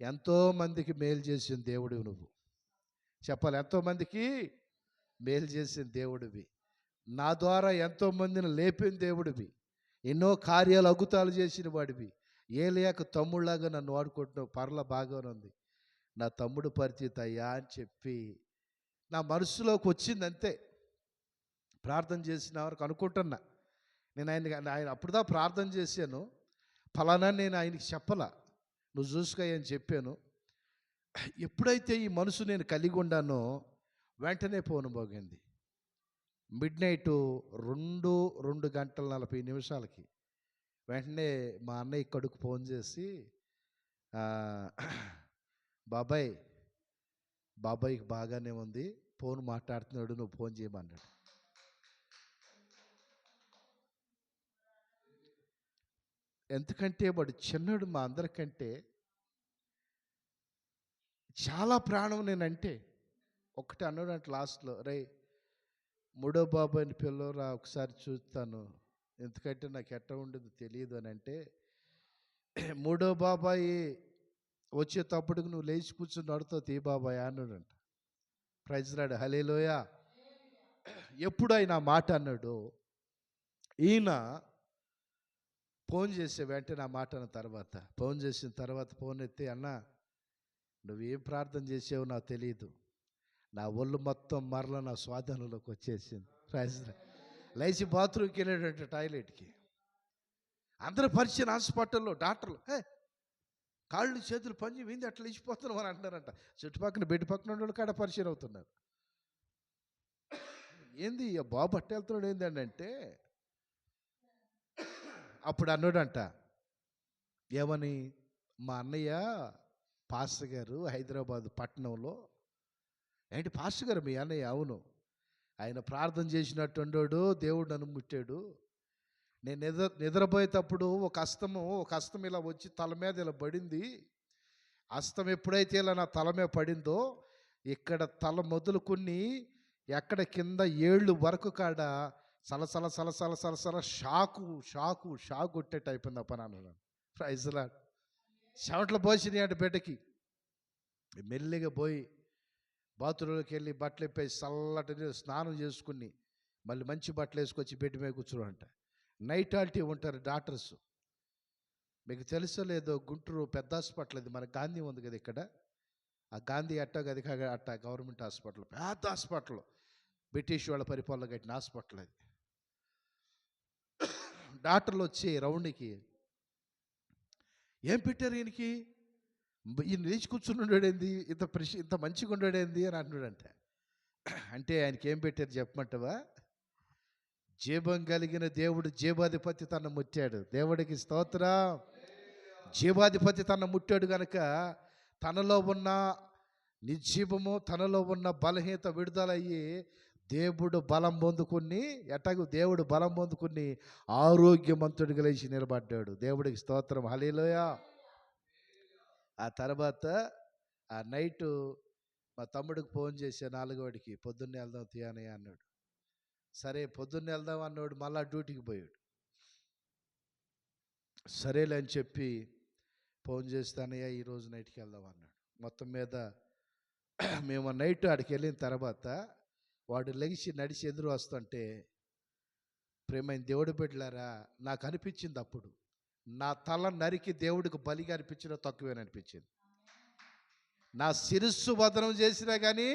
ఎంతోమందికి మేలు చేసిన దేవుడివి నువ్వు. చెప్పాలి, ఎంతోమందికి మేలు చేసిన దేవుడివి, నా ద్వారా ఎంతోమందిని లేపిన దేవుడివి, ఎన్నో కార్యాలు అద్భుతాలు చేసిన వాడివి. ఏలియాకు తమ్ముళ్ళలాగా నన్ను వాడుకుంటున్నావు, పర్ల బాగానే ఉంది, నా తమ్ముడు పరిచిత అయ్యా అని చెప్పి నా మనసులోకి వచ్చింది అంతే. ప్రార్థన చేసిన వరకు అనుకుంటున్నా నేను ఆయన అప్పుడుదా ప్రార్థన చేశాను, ఫలానా నేను ఆయనకి చెప్పలా, నువ్వు చూసుకోయని చెప్పాను. ఎప్పుడైతే ఈ మనసు నేను కలిగి ఉండానో వెంటనే ఫోన్ మోగింది. మిడ్నైట్ 2:40 వెంటనే మా అన్నయ్య కొడుకు ఫోన్ చేసి, బాబాయ్కి బాగానే ఉంది, ఫోన్ మాట్లాడుతున్నాడు, నువ్వు ఫోన్ చేయమన్నాడు. ఎందుకంటే వాడు చిన్నడు, మా అందరికంటే చాలా ప్రాణం నేనంటే. ఒకటి అన్నాడు అంటే లాస్ట్లో, రే 3వ బాబాయ్ని పిల్లరా ఒకసారి చూస్తాను, ఎందుకంటే నాకు ఎట్ట ఉండదు తెలియదు అని అంటే, 3వ బాబాయి వచ్చేటప్పటికి నువ్వు లేచి కూర్చుని నడుతావు తీ బాబాయ్ అన్నాడంట. ప్రైజ్ రాడు హల్లెలూయా. ఎప్పుడు ఆయన మాట అన్నాడు, ఈయన ఫోన్ చేసే వెంటనే ఆ మాట అన్న తర్వాత, ఫోన్ చేసిన తర్వాత ఫోన్ ఎత్తి, అన్నా నువ్వేం ప్రార్థన చేసావో నాకు తెలియదు, నా ఒళ్ళు మొత్తం మరల నా స్వాధీనంలోకి వచ్చేసింది. లేచి బాత్రూమ్కి వెళ్ళాడంటే టాయిలెట్కి. అందరూ పరిచయం హాస్పిటల్లో డాక్టర్లు, కాళ్ళు చేతులు పని ఏంది అట్లా లేచిపోతున్నావు అని అంటున్నారంట. చుట్టుపక్కల బెడ్ పక్కన ఉన్న వాళ్ళు కాడ పరిచయం అవుతున్నారు. ఏంది బాబు అట్ట వెళ్తున్నాడు ఏంది అంటే, అప్పుడు అన్నాడంట, ఏమని, మా అన్నయ్య పాస్టర్ గారు హైదరాబాద్ పట్టణంలో. ఏంటి పాస్టర్ గారు మీ అన్నయ్య? అవును, ఆయన ప్రార్థన చేసినట్టు ఉండోడు, దేవుడు నన్ను ముట్టాడు. నేను నిద్రపోయేటప్పుడు ఒక హస్తం ఇలా వచ్చి తల మీద ఇలా పడింది, అస్తం ఎప్పుడైతే ఇలా నా తల మీద పడిందో ఇక్కడ తల మొదలుకొని ఎక్కడ కింద ఏళ్ళు వరకు కాడ సలసల సలసల సలసల షాకు కొట్టేట్టు అయిపోయింది అప్ప నాన్న. ప్రైజ్లా చెమటలు పోసినాయి అంటే బిడ్డకి. మెల్లిగా పోయి బాత్రూంలోకి వెళ్ళి బట్టలు ఇప్పేసి చల్లటి స్నానం చేసుకుని మళ్ళీ మంచి బట్టలు వేసుకొచ్చి బెడ్ మీద కూర్చోడంట. నైట్ ఆల్టీ ఉంటారు డాక్టర్స్. మీకు తెలుసో లేదో, గుంటూరు పెద్ద హాస్పిటల్ అది, మన గాంధీ ఉంది కదా ఇక్కడ, ఆ గాంధీ అది అట్ట గవర్నమెంట్ హాస్పిటల్, పెద్ద హాస్పిటల్, బ్రిటిష్ వాళ్ళ పరిపాలన కట్టిన హాస్పిటల్ అది. డాక్టర్లు వచ్చి రౌండ్కి, ఏం పెట్టారు ఈయనకి, ఈయన లేచి కూర్చుని ఉండేది, ఇంత మంచిగా ఉండేది అని అంటున్నాడంట. అంటే ఆయనకి ఏం పెట్టారు చెప్పమంటావా? జీవం కలిగిన దేవుడు జీవాధిపతి తన ముట్టాడు. దేవుడికి స్తోత్రం. జీవాధిపతి తన ముట్టాడు కనుక తనలో ఉన్న నిర్జీవము, తనలో ఉన్న బలహీనత విడుదలయ్యి దేవుడు బలం పొందుకుని, ఎట్టగు దేవుడు బలం పొందుకుని ఆరోగ్యవంతుడిగా లేచి నిలబడ్డాడు. దేవుడికి స్తోత్రం. హల్లెలూయా. ఆ తర్వాత ఆ నైటు మా తమ్ముడికి ఫోన్ చేసే 4 పొద్దున్నే వెళ్దాం తీయనయ్య అన్నాడు. సరే పొద్దున్నే వెళ్దాం అన్నాడు, మళ్ళా డ్యూటీకి పోయాడు. సరేలే అని చెప్పి ఫోన్ చేస్తానయ్యా ఈరోజు నైట్కి వెళ్దాం అన్నాడు. మొత్తం మీద మేము నైట్ ఆడికి వెళ్ళిన తర్వాత వాడు లెగిసి నడిచి ఎదురు వస్తుంటే, ప్రేమైన దేవుడి బిడ్డలారా, నాకు అనిపించింది అప్పుడు, నా తల నరికి దేవుడికి బలిగా అనిపించిన తక్కువేననిపించింది. నా శిరస్సు వదనం చేసినా కానీ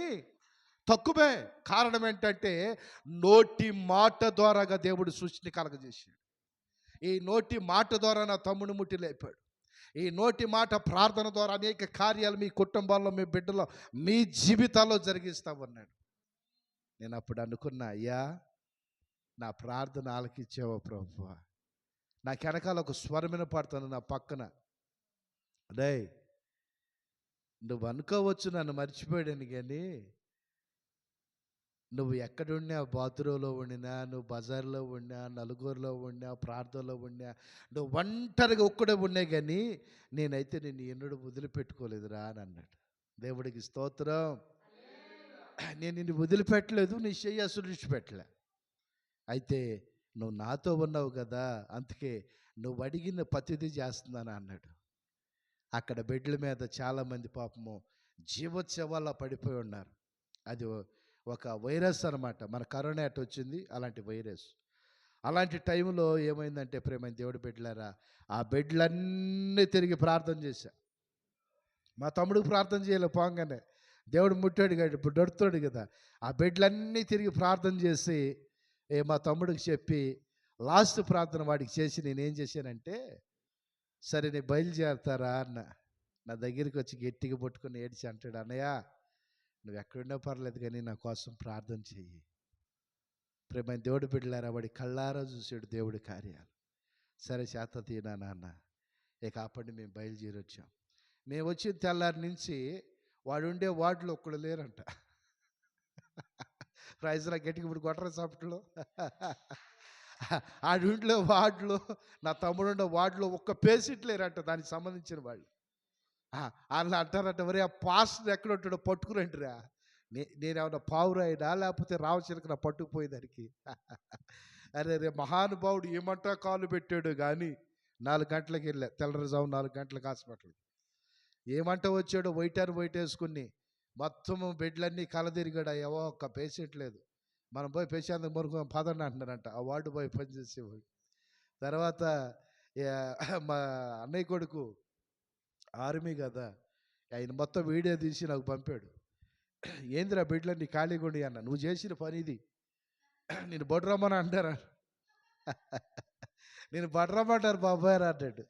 తక్కువే. కారణం ఏంటంటే నోటి మాట ద్వారాగా దేవుడు సృష్టిని కలగజేసాడు. ఈ నోటి మాట ద్వారా నా తమ్ముడు ముట్టి లేపాడు. ఈ నోటి మాట ప్రార్థన ద్వారా అనేక కార్యాలు మీ కుటుంబాల్లో, మీ బిడ్డలో, మీ జీవితాల్లో జరిగిస్తామన్నాడు. నేను అప్పుడు అనుకున్నా, అయ్యా నా ప్రార్థన ఆలకించావా ప్రభువా. నాకు వెనకాల ఒక స్వరమైన పడుతుంది నా పక్కన, అదే నువ్వు అనుకోవచ్చు నన్ను మర్చిపోయాడని, కానీ నువ్వు ఎక్కడున్నా, బాత్రూంలో ఉండినా, నువ్వు బజార్లో ఉన్నా, నలుగురిలో ఉన్నా, ప్రార్థనలో ఉన్నా, నువ్వు ఒంటరిగా ఒక్కడే ఉన్నా కానీ నేనైతే నిన్ను ఎన్నడూ వదిలిపెట్టుకోలేదురా అని అన్నాడు. దేవుడికి స్తోత్రం. నేను నిన్ను వదిలిపెట్టలేదు, నీ చెయ్యి అసలు విడిచిపెట్టలే. అయితే నువ్వు నాతో ఉన్నావు కదా, అందుకే నువ్వు అడిగిన ప్రతిదీ చేస్తున్నాను అన్నాడు. అక్కడ బెడ్ల మీద చాలామంది పాపము జీవోత్సవాల్లో పడిపోయి ఉన్నారు. అది ఒక వైరస్ అనమాట. మన కరోనా అట్ వచ్చింది, అలాంటి వైరస్. అలాంటి టైంలో ఏమైందంటే, ప్రేమైన దేవుడి బిడ్డలారా, ఆ బెడ్లన్నీ తిరిగి ప్రార్థన చేశా. మా తమ్ముడికి ప్రార్థన చేయలే, పోగానే దేవుడు ముట్టాడు కదా, ఇప్పుడు దొరుకుతాడు కదా. ఆ బెడ్లన్నీ తిరిగి ప్రార్థన చేసి మా తమ్ముడికి చెప్పి లాస్ట్ ప్రార్థన వాడికి చేసి నేనేం చేశానంటే, సరే నేను బయలుదేరతారా అన్న. నా దగ్గరికి వచ్చి గట్టిగా పట్టుకుని ఏడ్చి అంటాడు, అన్నయ్య నువ్వు ఎక్కడున్నా పర్లేదు కానీ నా కోసం ప్రార్థన చెయ్యి. ప్రేమ దేవుడి బిడ్డలారా, వాడి కళ్ళారా చూసాడు దేవుడి కార్యాలు. సరే చేత తీనా నాన్న. ఇక అప్పటి మేము బయలుదేరి వచ్చాం. మేము వచ్చిన తెల్లారి నుంచి వాడు ఉండే వార్డులో ఒక్కడు లేరంట. ప్రైజ్లా గట్టిగా ఇప్పుడు కొట్టర సాపిట్లో ఆడింట్లో వార్డులో, నా తమ్ముడు ఉండే వార్డులో ఒక్క పేషెంట్ లేరంట దానికి సంబంధించిన వాళ్ళు. వాళ్ళు అంటారంట, మరి ఆ పాస్టర్ ఎక్కడ ఉంటాడో పట్టుకురండిరా. నేనేమన్నా పావురాయినా లేకపోతే రావచిలక నా పట్టుకుపోయేదానికి. అరే రే మహానుభావుడు ఏమంటా కాలు పెట్టాడు కానీ 4 గంటలకు వెళ్ళా, తెల్లవారుజాము 4 గంటలకు హాస్పిటల్కి. ఏమంటా వచ్చాడు, వైట్ వేసుకుని మొత్తం బెడ్లన్నీ కలదిరిగాడు. ఏవో ఒక్క పేషెంట్ లేదు. మనం పోయి పేషెంట్ మరుకు పదండి అంటున్నారంట ఆ వార్డు పోయి పనిచేసేవాడు. తర్వాత మా అన్నయ్య కొడుకు ఆర్మీ కదా, ఆయన మొత్తం వీడియో తీసి నాకు పంపాడు. ఏందిరా బిడ్డలన్నీ ఖాళీగా ఉండి అన్న, నువ్వు చేసిన పని ఇది, నేను బొడ్రమ్మని అంటారా, నేను బడ్రమ్మంటారు బాబాయ్ అన్నాడు.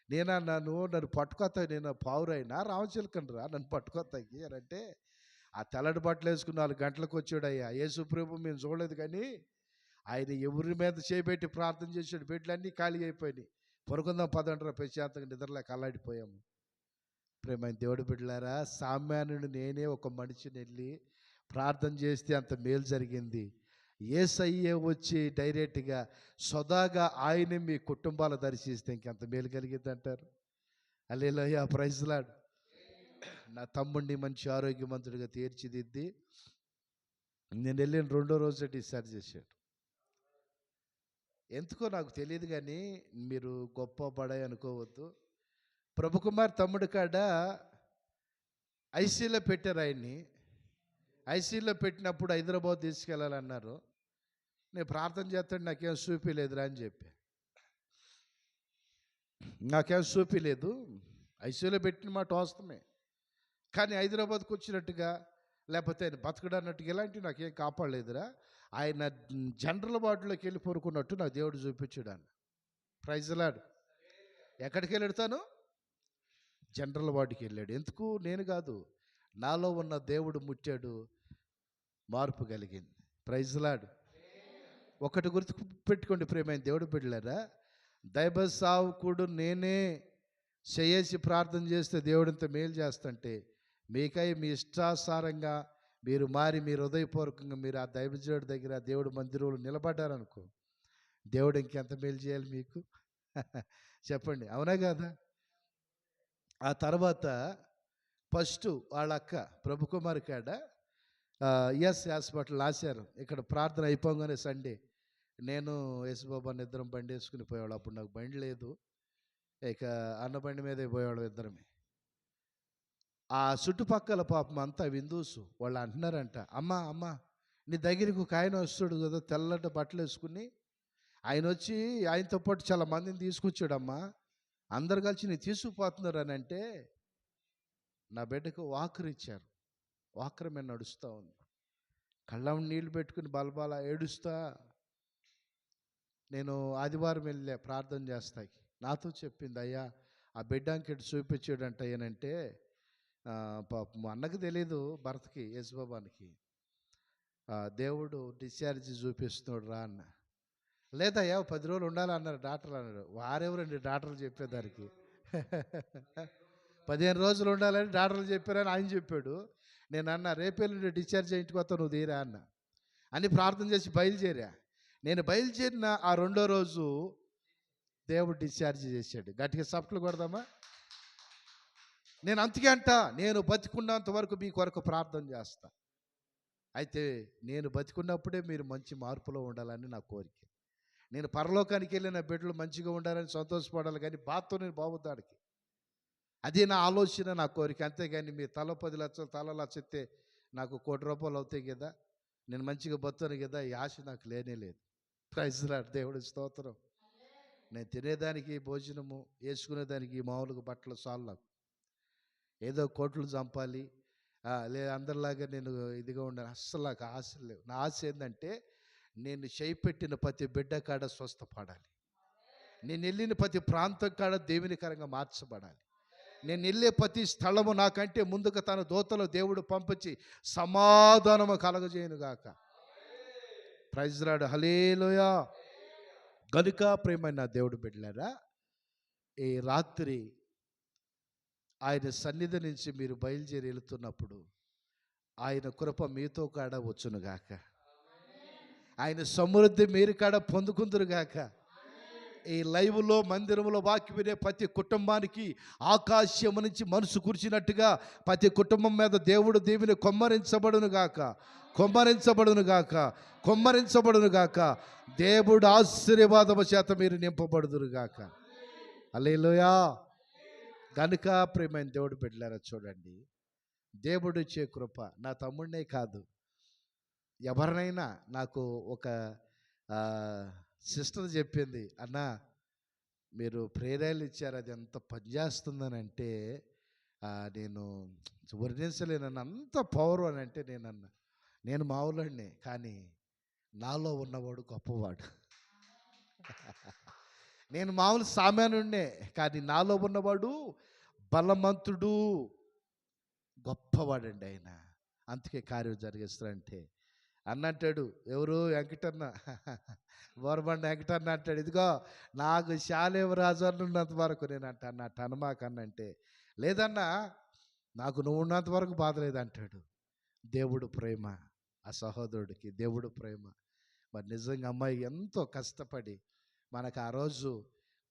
నేనన్నా, నువ్వు నన్ను పట్టుకొస్తాయి, నేను పావురైనా రామచిలకండ్రా నన్ను పట్టుకొస్తాయి అని అంటే, ఆ తెల్లటి బట్టలు వేసుకుని 4 గంటలకు వచ్చాడు. అయ్యా యేసు ప్రభు మేము చూడలేదు కానీ ఆయన ఎవరి మీద చేయబెట్టి ప్రార్థన చేసాడు. బిడ్డలన్నీ ఖాళీ అయిపోయినాయి. పరుకుందాం పదంటారా, ప్రశాంతంగా నిద్రలేక అల్లాడిపోయాము. ప్రేమైన దేవుడి బిడ్డలారా, సామాన్యుడు నేనే ఒక మనిషిని వెళ్ళి ప్రార్థన చేస్తే అంత మేలు జరిగింది. యేసయ్య వచ్చి డైరెక్ట్గా సదాగా ఆయనే మీ కుటుంబాలు దర్శిస్తే ఇంకెంత మేలు కలిగింది అంటారు. హల్లెలూయా, ప్రైజ్ లార్డ్. నా తమ్ముడిని మంచి ఆరోగ్యవంతుడిగా తీర్చిదిద్ది నేను వెళ్ళిన రెండో రోజు డిశ్చార్జ్ చేశాడు. ఎందుకో నాకు తెలియదు, కానీ మీరు గొప్ప బడాయి అనుకోవద్దు. ప్రభుకుమార్ తమ్ముడి కాడ ఐసీలో పెట్టారు ఆయన్ని. ఐసీలో పెట్టినప్పుడు హైదరాబాద్ తీసుకెళ్ళాలన్నారు. నేను ప్రార్థన చేస్తాను, నాకేం చూపిలేదురా అని చెప్పి. నాకేం చూపిలేదు, ఐసీలో పెట్టిన మాట వాస్తవమే, కానీ హైదరాబాద్కి వచ్చినట్టుగా లేకపోతే ఆయన బతకడన్నట్టుగా ఇలాంటివి నాకేం కాపాడలేదురా. ఆయన జనరల్ వార్డులోకి వెళ్ళి పొరుకున్నట్టు నాకు దేవుడు చూపించాడు అన్న. Praise Lord. ఎక్కడికి వెళ్ళాడుతాను? జనరల్ వార్డుకి వెళ్ళాడు. ఎందుకు? నేను కాదు, నాలో ఉన్న దేవుడు ముట్టాడు, మార్పు కలిగింది. Praise Lord. ఒకటి గుర్తు పెట్టుకోండి ప్రియమైన దేవుడు బిడ్డలారా, దైవ సావుకుడు నేనే చేసి ప్రార్థన చేస్తే దేవుడింత మేలు చేస్తుంటే, మీకై మీ ఇష్టాసారంగా మీరు మారి మీరు హృదయపూర్వకంగా మీరు ఆ దైవజనుడి దగ్గర దేవుడు మందిరంలో నిలబడ్డారనుకో, దేవుడు ఇంకెంత మేలు చేయాలి మీకు? చెప్పండి, అవునా కదా? ఆ తర్వాత ఫస్ట్ వాళ్ళ అక్క ప్రభుకుమార్ కాడ ఎస్ హాస్పిటల్ రాశారు. ఇక్కడ ప్రార్థన అయిపోగానే సండే నేను యేసుబాబాని ఇద్దరం బండి వేసుకుని పోయేవాళ్ళు. అప్పుడు నాకు బండి లేదు, ఇక అన్న బండి మీదే పోయేవాళ్ళం ఇద్దరమే. ఆ చుట్టుపక్కల పాపం అంతా విందూసు వాళ్ళు అంటున్నారంట, అమ్మా అమ్మ నీ దగ్గరికి ఒక ఆయన వస్తాడు కదా తెల్లటి బట్టలు వేసుకుని, ఆయన వచ్చి ఆయనతో పాటు చాలా మందిని తీసుకొచ్చాడమ్మా, అందరు కలిసి నీ తీసుకుపోతున్నారు అని అంటే, నా బిడ్డకు వాకర్ ఇచ్చారు. వాకర్ మీద నడుస్తూ ఉంది, కళ్ళం నీళ్ళు పెట్టుకుని బలబాల ఏడుస్తా. నేను ఆదివారం వెళ్ళే ప్రార్థన చేస్తాకి నాతో చెప్పింది, అయ్యా ఆ బిడ్డ అంకెట్ చూపించాడంట ఏనంటే, పాపం అన్నకు తెలీదు భర్తకి యేసుబాబానికి, దేవుడు డిశ్చార్జ్ చూపిస్తున్నాడు రా అన్న. లేదయ్యా 10 రోజులు ఉండాలన్నారు డాక్టర్లు అన్నారు. వారెవరండి డాక్టర్లు చెప్పేదానికి? 15 రోజులు ఉండాలని డాక్టర్లు చెప్పారని ఆయన చెప్పాడు. నేను అన్న రేపేళ్ళు డిశ్చార్జ్ ఇంటికి వస్తా, నువ్వు తీరా అన్న అని ప్రార్థన చేసి బయలుదేరా. నేను బయలుదేరిన ఆ రెండో రోజు దేవుడు డిశ్చార్జ్ చేశాడు. గట్టిగా సప్లు కొడదామా? నేను అందుకే అంట, నేను బతికున్నంత వరకు మీ కొరకు ప్రార్థన చేస్తా. అయితే నేను బతికున్నప్పుడే మీరు మంచి మార్పులో ఉండాలని నా కోరిక. నేను పరలోకానికి వెళ్ళిన బిడ్డలు మంచిగా ఉండాలని సంతోషపడాలి, కానీ బాధతో నేను బాగుతాడికి. అదే నా ఆలోచన, నా కోరిక. అంతేగాని మీ తల 10 లక్షలు తలలా చెప్తే నాకు 1 కోటి రూపాయలు అవుతాయి కదా, నేను మంచిగా బతాను కదా, ఈ ఆశ నాకు లేనే లేదు. Praise Lord. దేవుడి స్తోత్రం. నేను తినేదానికి భోజనము, వేసుకునేదానికి మామూలుగా బట్టలు చాలు నాకు. ఏదో కోట్లు చంపాలి లేదా అందరిలాగా నేను ఇదిగా ఉండాలి అస్సలు నాకు ఆశలు లేవు. నా ఆశ ఏంటంటే, నేను చేయిపెట్టిన ప్రతి బిడ్డ కాడ స్వస్థపడాలి, నేను వెళ్ళిన ప్రతి ప్రాంతం కాడ దేవునికరంగా మార్చబడాలి, నేను వెళ్ళే ప్రతి స్థలము నాకంటే ముందుగా తన దూతలో దేవుడు పంపించి సమాధానము కలగజేయునుగాక. ప్రైజ్ రాడు. హల్లెలూయా. గనుక ప్రేమైన దేవుడు బిడ్డలారా, ఈ రాత్రి ఆయన సన్నిధి నుంచి మీరు బయలుదేరి వెళుతున్నప్పుడు ఆయన కృప మీతో కాడ వచ్చునుగాక, ఆయన సమృద్ధి మీరు కాడ పొందుకుందురుగాక. ఈ లైవ్లో మందిరంలో వాక్యం వినే ప్రతి కుటుంబానికి ఆకాశం నుంచి మనసు కూర్చినట్టుగా ప్రతి కుటుంబం మీద దేవుడు దీవిని కొమ్మరించబడునుగాక, కొమ్మరించబడునుగాక, కొమ్మరించబడునుగాక. దేవుడు ఆశీర్వాదము చేత మీరు నింపబడుదురుగాక. హల్లెలూయా. కనుక ప్రేమైన దేవుడు బిడ్డలారా, చూడండి, దేవుడు ఇచ్చే కృప నా తమ్ముడినే కాదు, ఎవరినైనా. నాకు ఒక సిస్టర్ చెప్పింది, అన్న మీరు ప్రేరేలు ఇచ్చారు, అది ఎంత పనిచేస్తుందని అంటే నేను వర్ణించలేనన్న, అంత పవర్ అని అంటే నేనన్నా, నేను మావులండి, కానీ నాలో ఉన్నవాడు గొప్పవాడు. నేను మామూలు సామాన్యుడినే, కానీ నాలో ఉన్నవాడు బలవంతుడు, గొప్పవాడండి ఆయన. అందుకే కార్యం జరిగిస్తారంటే అన్న అంటాడు, ఎవరు వెంకటన్న, బోరబండ వెంకటన్న అంటాడు, ఇదిగో నాకు శాలేవరాజు ఉన్నంత వరకు నేను అంట అన్న టనమాకన్న అంటే, లేదన్నా నాకు నువ్వు ఉన్నంత వరకు బాధ లేదంటాడు. దేవుడు ప్రేమ, ఆ సహోదరుడికి దేవుడు ప్రేమ. మరి నిజంగా అమ్మాయి ఎంతో కష్టపడి మనకు ఆ రోజు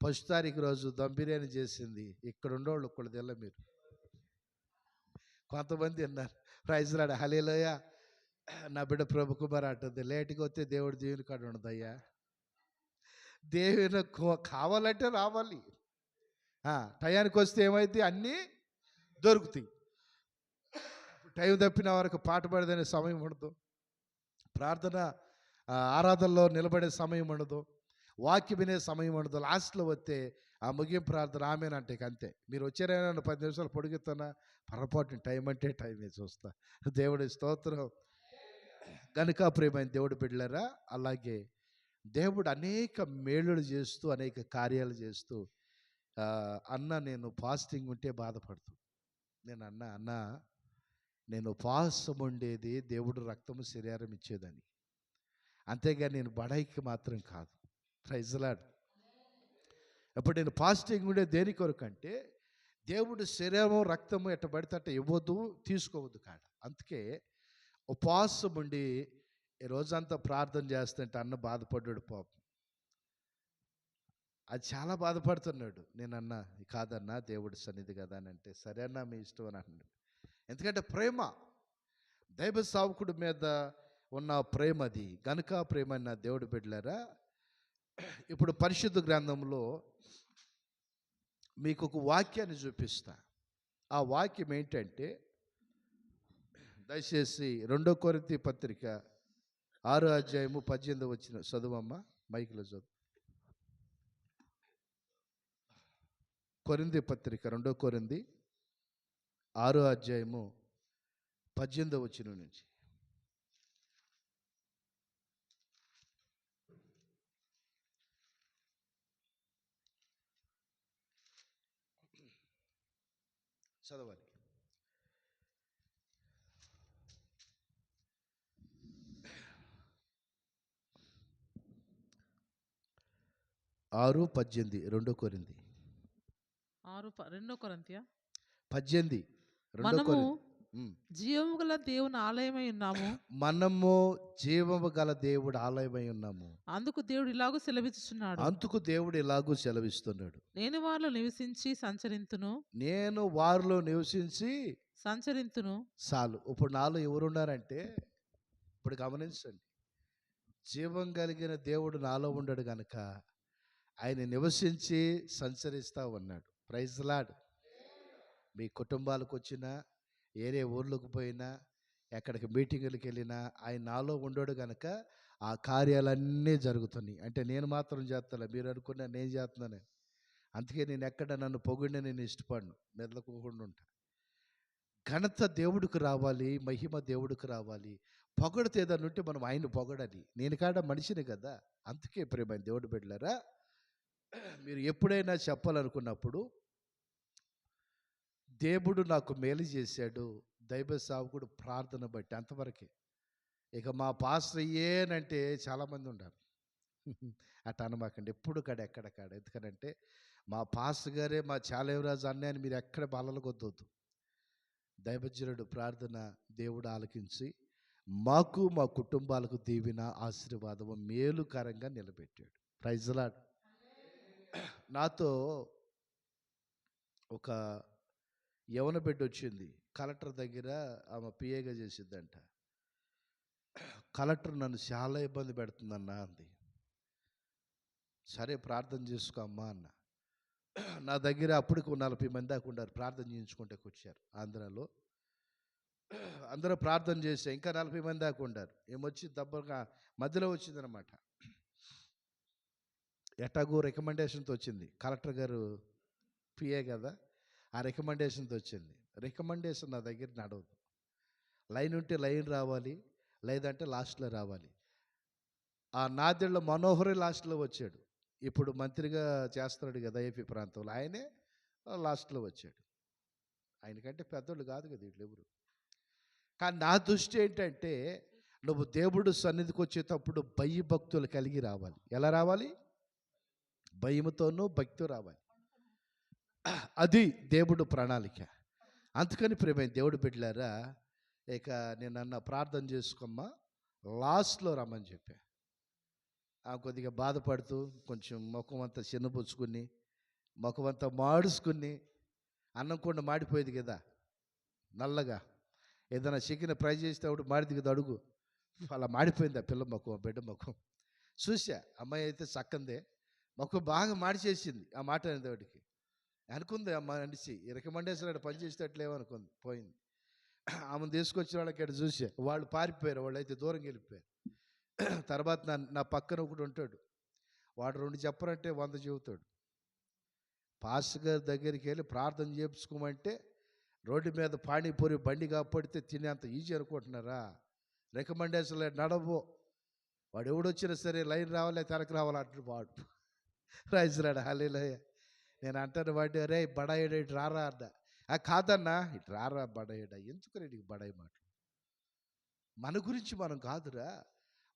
1 తారీఖు రోజు దమ్ బిర్యానీ చేసింది. ఇక్కడ ఉండేవాళ్ళు ఒక్కళ్ళు తెల్ల, మీరు కొంతమంది విన్నారు. ప్రైజ్ రాడు హల్లెలూయ. నా బిడ్డ ప్రభు కుమార్ అంటుంది, లేట్గా వస్తే దేవుడు దేవుని కాడ ఉండదయ్యా. దేవుని కావాలంటే రావాలి. టయానికి వస్తే ఏమైతే అన్నీ దొరుకుతాయి. టైం తప్పిన వరకు పాట పాడదనే సమయం ఉండదు, ప్రార్థన ఆరాధనలో నిలబడే సమయం ఉండదు, వాక్యం వినే సమయం ఉండదు. లాస్ట్లో వస్తే ఆ ముగింపు ప్రార్థన ఆమెనంటే అంతే. మీరు వచ్చారైనా 10 నిమిషాలు పొడిగిస్తున్నా పొరపాటున టైం అంటే టైమే చూస్తా. దేవుడి స్తోత్రం. గనుక ప్రియమైన దేవుడు బిడ్డలారా, అలాగే దేవుడు అనేక మేలులు చేస్తూ అనేక కార్యాలు చేస్తూ అన్న నేను ఫాస్టింగ్ ఉంటే బాధపడుతూ నేను అన్న నేను ఉపవాసం ఉండేది దేవుడు రక్తము శరీరం ఇచ్చేదని, అంతేగాని నేను బడాయికి మాత్రం కాదు. Praise Lord. ఇప్పుడు నేను ఫాస్టింగ్ ఉండే దేని కొరకు అంటే దేవుడు శరీరము రక్తము ఎట్ట పడితే అట్ట ఇవ్వద్దు, తీసుకోవద్దు కాడ. అందుకే ఉపవాసం ఉండి ఈ రోజంతా ప్రార్థన చేస్తుంటే అన్న బాధపడ్డాడు పాపం. అది చాలా బాధపడుతున్నాడు. నేను అన్నా కాదన్నా దేవుడి సన్నిధి కదా అని అంటే, సరే అన్నా మీ ఇష్టం అని అన్నాడు. ఎందుకంటే ప్రేమ, దైవ సేవకుడి మీద ఉన్న ప్రేమ అది. గనుక ప్రేమ నా దేవుడు బిడ్డలారా, ఇప్పుడు పరిశుద్ధ గ్రంథంలో మీకు ఒక వాక్యాన్ని చూపిస్తా. ఆ వాక్యం ఏంటంటే, దయచేసి 2 కొరింథీ పత్రిక 6వ అధ్యాయము 18 వచ్చిన చదువమ్మ, మైక్లో చదువు. కొరింథీ పత్రిక 2 కొరింథీ 6వ అధ్యాయము 18 వచ్చిన నుంచి. చదవాలి. 6:18 2 కొరింథీ 2 కొరింథీ 18 2 మనము కొరింథీ. జీవము గల దేవుని ఆలయమై ఉన్నాము. మనము జీవము గల దేవుడు ఆలయమై ఉన్నాము. అందుకు దేవుడు ఇలాగూ సెలవిస్తున్నాడు. అందుకు దేవుడు ఇలాగూ సెలవిస్తున్నాడు. నేను వారిలో నివసించి సంచరింతును. నేను వారిలో నివసించి సంచరింతును. చాలు. ఇప్పుడు నాలో ఎవరున్నారంటే, ఇప్పుడు గమనించండి, జీవం కలిగిన దేవుడు నాలో ఉండడు కనుక ఆయన నివసించి సంచరిస్తూ ఉన్నాడు. Praise lord. మీ కుటుంబాలకు వచ్చినా, ఏరే ఊర్లకు పోయినా, ఎక్కడికి మీటింగులకు వెళ్ళినా ఆయన నాలో ఉండడు కనుక ఆ కార్యాలన్నీ జరుగుతున్నాయి. అంటే నేను మాత్రం చేస్తాను, మీరు అనుకున్నా నేను చేస్తున్నాను. అందుకే నేను ఎక్కడ నన్ను పొగిడిన నేను ఇష్టపడను, మెదలకోకుండా ఉంటా. ఘనత దేవుడికి రావాలి, మహిమ దేవుడికి రావాలి. పొగడితే ఏదన్నా ఉంటే మనం ఆయన పొగడాలి. నేను కాడ మనిషిని కదా. అందుకే ప్రియమైన దేవుడు బిడ్డలారా, మీరు ఎప్పుడైనా చెప్పాలనుకున్నప్పుడు దేవుడు నాకు మేలు చేశాడు, దైవ సేవకుడు ప్రార్థన బట్టి, అంతవరకే. ఇక మా పాస్టర్ ఏనంటే చాలామంది ఉన్నారు. అట్ట అనమాకండి ఎప్పుడు ఎక్కడ కాడ. ఎందుకనంటే మా పాస్టర్ గారే మా చాలేవరాజు అన్నయ్యని మీరు ఎక్కడ బాలలు కొద్దొద్దు. దైవజనుడు ప్రార్థన దేవుడు ఆలకించి మాకు మా కుటుంబాలకు దీవెన ఆశీర్వాదము మేలుకరంగా నిలబెట్టాడు. Praise Lord. నాతో ఒక యవన బిడ్డ వచ్చింది. కలెక్టర్ దగ్గర ఆమె పిఏగా చేసిద్దంట. కలెక్టర్ నన్ను చాలా ఇబ్బంది పెడుతుందన్నా అంది. సరే ప్రార్థన చేసుకో అమ్మా అన్న. నా దగ్గర అప్పటికి 40 మంది దాకా ఉన్నారు, ప్రార్థన చేయించుకుంటే వచ్చారు. ఆంధ్రాలో అందరూ ప్రార్థన చేస్తే ఇంకా 40 మంది దాకా ఉన్నారు. ఏమొచ్చి దెబ్బగా మధ్యలో వచ్చిందనమాట. ఎటాగో రికమెండేషన్తో వచ్చింది. కలెక్టర్ గారు పిఏ కదా, ఆ రికమెండేషన్తో వచ్చింది. రికమెండేషన్ నా దగ్గర నడవదు. లైన్ ఉంటే లైన్ రావాలి, లేదంటే లాస్ట్లో రావాలి. ఆ నాదెళ్ళ మనోహరే లాస్ట్లో వచ్చాడు. ఇప్పుడు మంత్రిగా చేస్తున్నాడు కదా ఏపీ ప్రాంతంలో, ఆయనే లాస్ట్లో వచ్చాడు. ఆయనకంటే పెద్దోళ్ళు కాదు కదా వీళ్ళు ఎవరు. కానీ నా దృష్టి ఏంటంటే, నువ్వు దేవుడు సన్నిధికి వచ్చేటప్పుడు భయభక్తులు కలిగి రావాలి. ఎలా రావాలి? భయముతోనూ భక్తితో రావాలి. అది దేవుడు ప్రణాళిక. అందుకని ప్రియమైన దేవుడు బిడ్డలారా, ఇక నేను అన్న ప్రార్థన చేసుకోమ్మా, లాస్ట్లో రమ్మని చెప్పా. కొద్దిగా బాధపడుతూ కొంచెం ముఖం అంతా చిన్నపుచ్చుకుని, ముఖం అంతా మాడుచుకుని, అన్నం కూడా మాడిపోయేది కదా, నల్లగా. ఏదైనా చికెన్ ఫ్రై చేసేటప్పుడు మాడిది కదా అడుగు, అలా మాడిపోయింది ఆ పిల్ల ముఖం, బిడ్డ ముఖం. చూసా, అమ్మాయి అయితే చక్కందే, ముఖం బాగా మాడిచేసింది ఆ మాట అనేవాడికి. అనుకుంది అమ్మ అనిసి రికమెండేషన్ పని చేసేటట్లేమో అనుకుంది, పోయింది. ఆమెను తీసుకొచ్చిన వాళ్ళకి అక్కడ చూసా, వాళ్ళు పారిపోయారు, వాళ్ళు అయితే దూరంగా వెళ్ళిపోయారు. తర్వాత నా పక్కన ఒకడు ఉంటాడు, వాడు 2 చెప్పరంటే 100 చెబుతాడు. పాస్టర్ గారి దగ్గరికి వెళ్ళి ప్రార్థన చేయించుకోమంటే రోడ్డు మీద పానీపూరి బండి కాపాడితే తినేంత ఈజీ అనుకుంటున్నారా? రికమెండేషన్లు నడవు. వాడు ఎవడొచ్చినా సరే లైన్ రావాలి, తెరకు రావాలి అంటాడు వాడు. రాజురాడు హల్లెలూయా. నేను అంటాను వాడు, రే బడాయిడ ఇటు రారా అన్న. కాదన్నా, ఇటు రారా బడాయిడ. ఎందుకు నీకు బడాయి మాట? మన గురించి మనం కాదురా,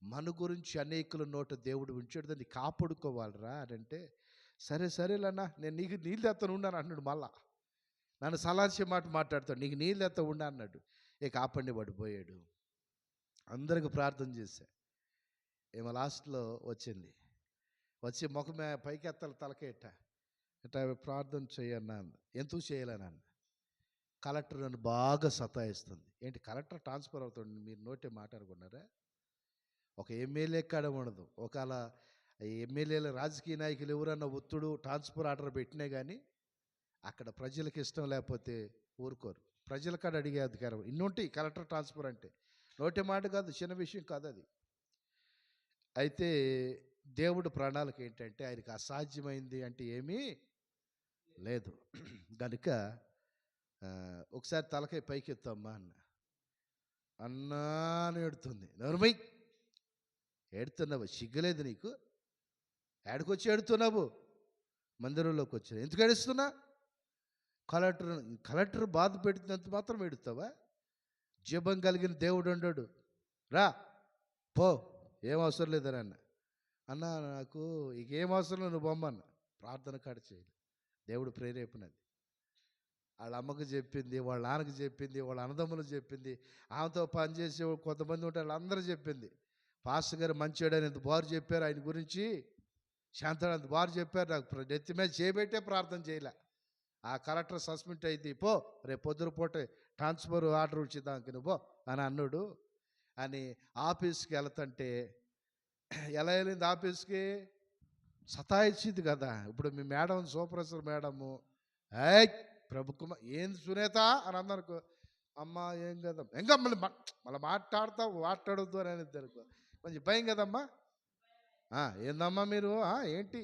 మన గురించి అనేకుల నోట దేవుడు ఉంచాడు, దాన్ని కాపాడుకోవాలిరా అని అంటే, సరే సరేలన్నా నేను నీకు నీళ్ళు తెత్తను ఉన్నాను అన్నాడు. మళ్ళా నన్ను సలాల్సే మాట మాట్లాడతాడు, నీకు నీళ్ళు తెత్త ఉండా అన్నాడు. ఇక ఆపండి పడిపోయాడు. అందరికి ప్రార్థన చేశా. ఏమో లాస్ట్లో వచ్చింది, వచ్చి ముఖమే పైకి ఎత్తాలి, తలకేట ఇట్లా ప్రార్థన చేయన్నాను. ఎందుకు చేయాలన్నాను. కలెక్టర్ నన్ను బాగా సతాయిస్తుంది. ఏంటి కలెక్టర్ ట్రాన్స్ఫర్ అవుతుంది, మీరు నోటే మాట్లాడుకున్నారా? ఒక ఎమ్మెల్యే కాడ ఉండదు. ఒకవేళ ఎమ్మెల్యేల రాజకీయ నాయకులు ఎవరన్నా ఒత్తుడు ట్రాన్స్ఫర్ ఆర్డర్ పెట్టినా కానీ అక్కడ ప్రజలకు ఇష్టం లేకపోతే ఊరుకోరు. ప్రజల కాడ అడిగే అధికారం ఇన్నుంటాయి. కలెక్టర్ ట్రాన్స్ఫర్ అంటే నోటే మాట కాదు, చిన్న విషయం కాదు అది. అయితే దేవుడు ప్రణాళిక ఏంటంటే ఆయనకి అసాధ్యమైంది అంటే ఏమీ లేదు. కనుక ఒకసారి తలకాయ పైకి ఎత్తమ్మా అన్నా అని ఏడుతుంది. నోరుమై, ఏడుతున్నావు, సిగ్గులేదు నీకు? ఏడుకొచ్చి ఏడుతున్నావు? మందిరంలోకి వచ్చాను. ఎందుకు ఏడుస్తున్నా? కలెక్టర్ బాధ పెట్టినంత మాత్రం ఏడుస్తావా? జీవం కలిగిన దేవుడు అన్నాడు, రా పో, ఏం అవసరం లేదని అన్న. నాకు ఇక ఏం అవసరం లేదు, నువ్వు బొమ్మన్న. ప్రార్థన కాడ చేయాలి, దేవుడు ప్రేరేపణది. వాళ్ళ అమ్మకు చెప్పింది, వాళ్ళ నాన్నకు చెప్పింది, వాళ్ళ అన్నదమ్ములకు చెప్పింది, ఆమెతో పనిచేసే కొంతమంది ఉంటారు వాళ్ళందరూ చెప్పింది. పాస్టర్ గారు మంచివాడని ఎంత బారు చెప్పారు, ఆయన గురించి శాంతాడు అంత బారు చెప్పారు. నాకు నెత్తి మీద చేయబెట్టే ప్రార్థన చేయలే. ఆ కలెక్టర్ సస్పెండ్ అయితే పో, రేపు పొద్దున పూట ట్రాన్స్ఫర్ ఆర్డర్ వచ్చిందానికి నువ్వు అని అన్నాడు అని ఆఫీస్కి వెళ్తుంటే, ఎలా వెళ్ళింది ఆఫీస్కి? సతాయించింది కదా. ఇప్పుడు మీ మేడం, సూపర్వైజర్ మేడము, ప్రభుత్వం ఏంది సునేత అని అందనుకో, అమ్మ ఏం కదమ్మా, ఇంకా మళ్ళీ మాట్లాడొద్దు అని అనుకో, కొంచెం భయం కదమ్మా. ఏందమ్మా మీరు ఏంటి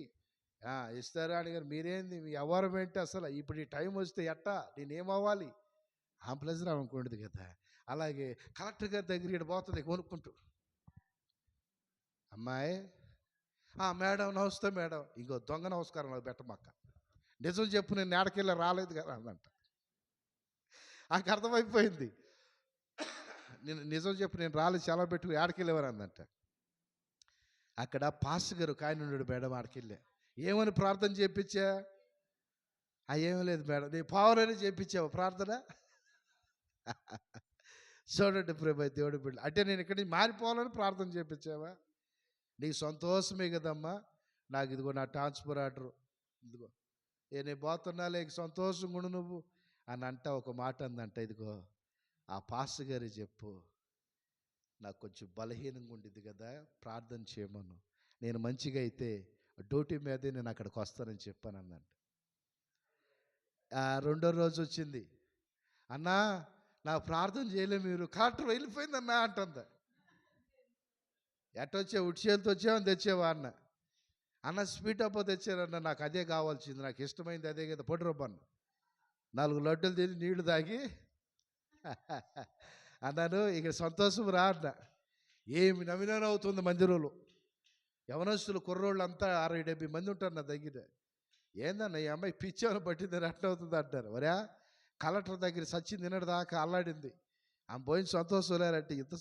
ఇస్తారా అడిగారు, మీరేంది మీ వ్యవహారం ఏంటి అసలు, ఇప్పుడు ఈ టైం వస్తే ఎట్టా నేనేమవ్వాలి? ఆ ప్లెజర్ అనుకోండి కదా. అలాగే కలెక్టర్ గారి దగ్గర ఇక్కడ పోతుంది కొనుక్కుంటూ, అమ్మాయి మేడం నమస్తే మేడం, ఇంకో దొంగ నమస్కారం నాకు పెట్టమక్క, నిజం చెప్పు నేను నేడకెళ్ళి రాలేదు కదా అందంట. నాకు అర్థమైపోయింది, నేను నిజం చెప్పు నేను రాలేదు, సెలవు పెట్టుకుని ఆడకెళ్ళేవారు అందంట. అక్కడ పాస్టర్ గారు కాయనున్నాడు మేడం, ఆడకెళ్ళా. ఏమని ప్రార్థన చేయించా? ఏమీ లేదు మేడం, నీ పావులని చేయించావు ప్రార్థన. చూడండి ప్రభు, దేవుడి బిడ్డ అంటే నేను ఇక్కడి నుంచి మారిపోవాలని ప్రార్థన చేయించావా? నీకు సంతోషమే కదమ్మా, నాకు ఇదిగో నా ట్రాన్స్ఫర్ ఆర్డరు, ఇదిగో నేను పోతున్నా లేక సంతోషంగా ఉండు నువ్వు అని అంట. ఒక మాట అందంట, ఇదిగో ఆ పాస్టర్ గారి చెప్పు, నాకు కొంచెం బలహీనంగా ఉండిద్ది కదా, ప్రార్థన చేయమను, నేను మంచిగా అయితే డ్యూటీ మీదే నేను అక్కడికి వస్తానని చెప్పాను అన్నంట. రెండో రోజు వచ్చింది, అన్నా నాకు ప్రార్థన చేయలే మీరు, కలెక్టర్ వెళ్ళిపోయిందన్నా అంటుందా. ఎట్టొచ్చావు? ఉడిచేలతో వచ్చావని తెచ్చావా అన్న స్వీట్ అప్పో తెచ్చారన్న, నాకు అదే కావాల్సింది, నాకు ఇష్టమైంది అదే కదా, పొడి రూపన్న 4 లడ్డూలు తిని నీళ్లు తాగి అన్నాను. ఇక సంతోషం రా అన్న. ఏమి నవీనం అవుతుంది మందిరంలో, యవనస్తులు కుర్రోళ్ళు అంతా 60-70 మంది ఉంటారు నా దగ్గర. ఏందన్న ఈ అమ్మాయి పిచ్చేమని పట్టిందని అట్ట అవుతుంది అంటారు. వరా కలెక్టర్ దగ్గర సచ్చి నిన్నటి దాకా అల్లాడింది, ఆమె పోయిన సంతోషం లేరంటే ఇంత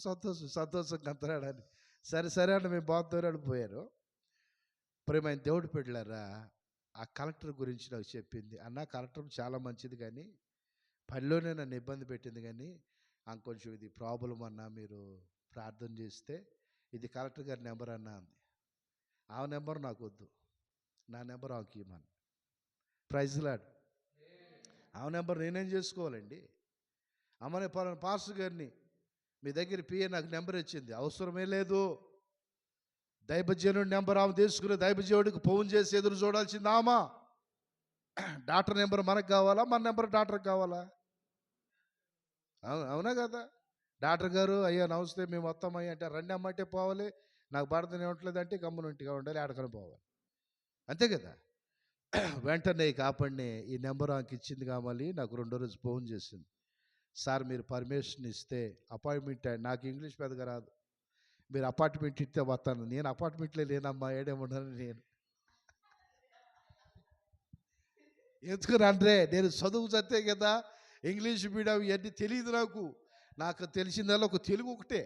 సంతోషం కంతరాడని. సరే సరే అంటే మేము బాగుతారని పోయారు. ప్రేమైన దేవుడు పెట్టారా, ఆ కలెక్టర్ గురించి నాకు చెప్పింది, అన్న కలెక్టర్ చాలా మంచిది కానీ పనిలోనే నన్ను ఇబ్బంది పెట్టింది, కానీ కొంచెం ఇది ప్రాబ్లం అన్నా, మీరు ప్రార్థన చేస్తే ఇది కలెక్టర్ గారి నెంబర్ అన్నా అంది. ఆ నెంబర్ నాకు వద్దు, నా నెంబర్ ఆమెకి ఇవ్వమని. Praise Lord. ఆ నెంబర్ నేనేం చేసుకోవాలండి? అమ్మనే పలానా పాస్టర్ గారిని మీ దగ్గర పిఏ నాకు నెంబర్ ఇచ్చింది. అవసరమే లేదు. దైవజనుడి నెంబర్ ఆమె తీసుకుని దైవజనుడికి ఫోన్ చేసి ఎదురు చూడాల్సింది ఆమా. డాక్టర్ నెంబర్ మనకు కావాలా, మన నెంబర్ డాక్టర్కి కావాలా? అవునా కదా? డాక్టర్ గారు అయ్యా నమస్తే మేము వస్తామయ్యా అంటే రండి అమ్మంటే పోవాలి. నాకు భర్తనే ఉండలేదంటే గమ్మునుంటిగా ఉండాలి, ఆడకని పోవాలి. అంతే కదా? వెంటనే కాపాడిని ఈ నెంబర్ ఆమెకి ఇచ్చింది కావాలి. నాకు 2వ రోజు ఫోన్ చేసింది. సార్ మీరు పర్మిషన్ ఇస్తే అపాయింట్మెంట్, నాకు ఇంగ్లీష్ పెద్దగా రాదు, మీరు అపార్ట్మెంట్ ఇస్తే వస్తాను. నేను అపార్ట్మెంట్లో లేనమ్మా, ఏడేమన్నాను నేను. ఎందుకని అంటే నేను చదువు చదివే కదా, ఇంగ్లీష్ మీడియం ఇవన్నీ తెలియదు నాకు. నాకు తెలిసిందల్లా ఒక తెలుగు ఒకటే.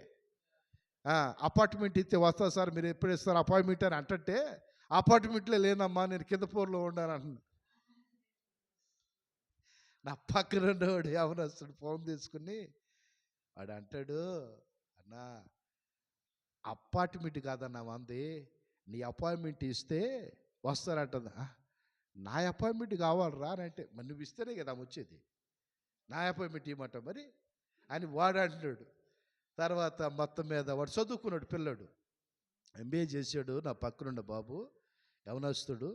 అపార్ట్మెంట్ ఇస్తే వస్తా సార్, మీరు ఎప్పుడు ఇస్తారు అపాయింట్మెంట్ అని అంటే అపార్ట్మెంట్లో లేనమ్మా, నేను కింద ఫ్లోర్లో ఉన్నాను అంటున్నా. నా పక్కన ఉన్నవాడు యవనస్తుడు ఫోన్ తీసుకుని వాడు అంటాడు, అన్నా అపార్ట్మెంట్ కాదన్నా మంది, నీ అపాయింట్మెంట్ ఇస్తే వస్తారంటుంది. నా అపాయింట్మెంట్ కావాలరా అని అంటే, మరి నువ్వు ఇస్తేనే కదా వచ్చేది, నా అపాయింట్మెంట్ ఇవ్వమంట మరి అని వాడు అంటున్నాడు. తర్వాత మొత్తం మీద వాడు చదువుకున్నాడు పిల్లాడు, ఎంబీఏ చేశాడు. నా పక్కనున్న బాబు యవనస్తుడు.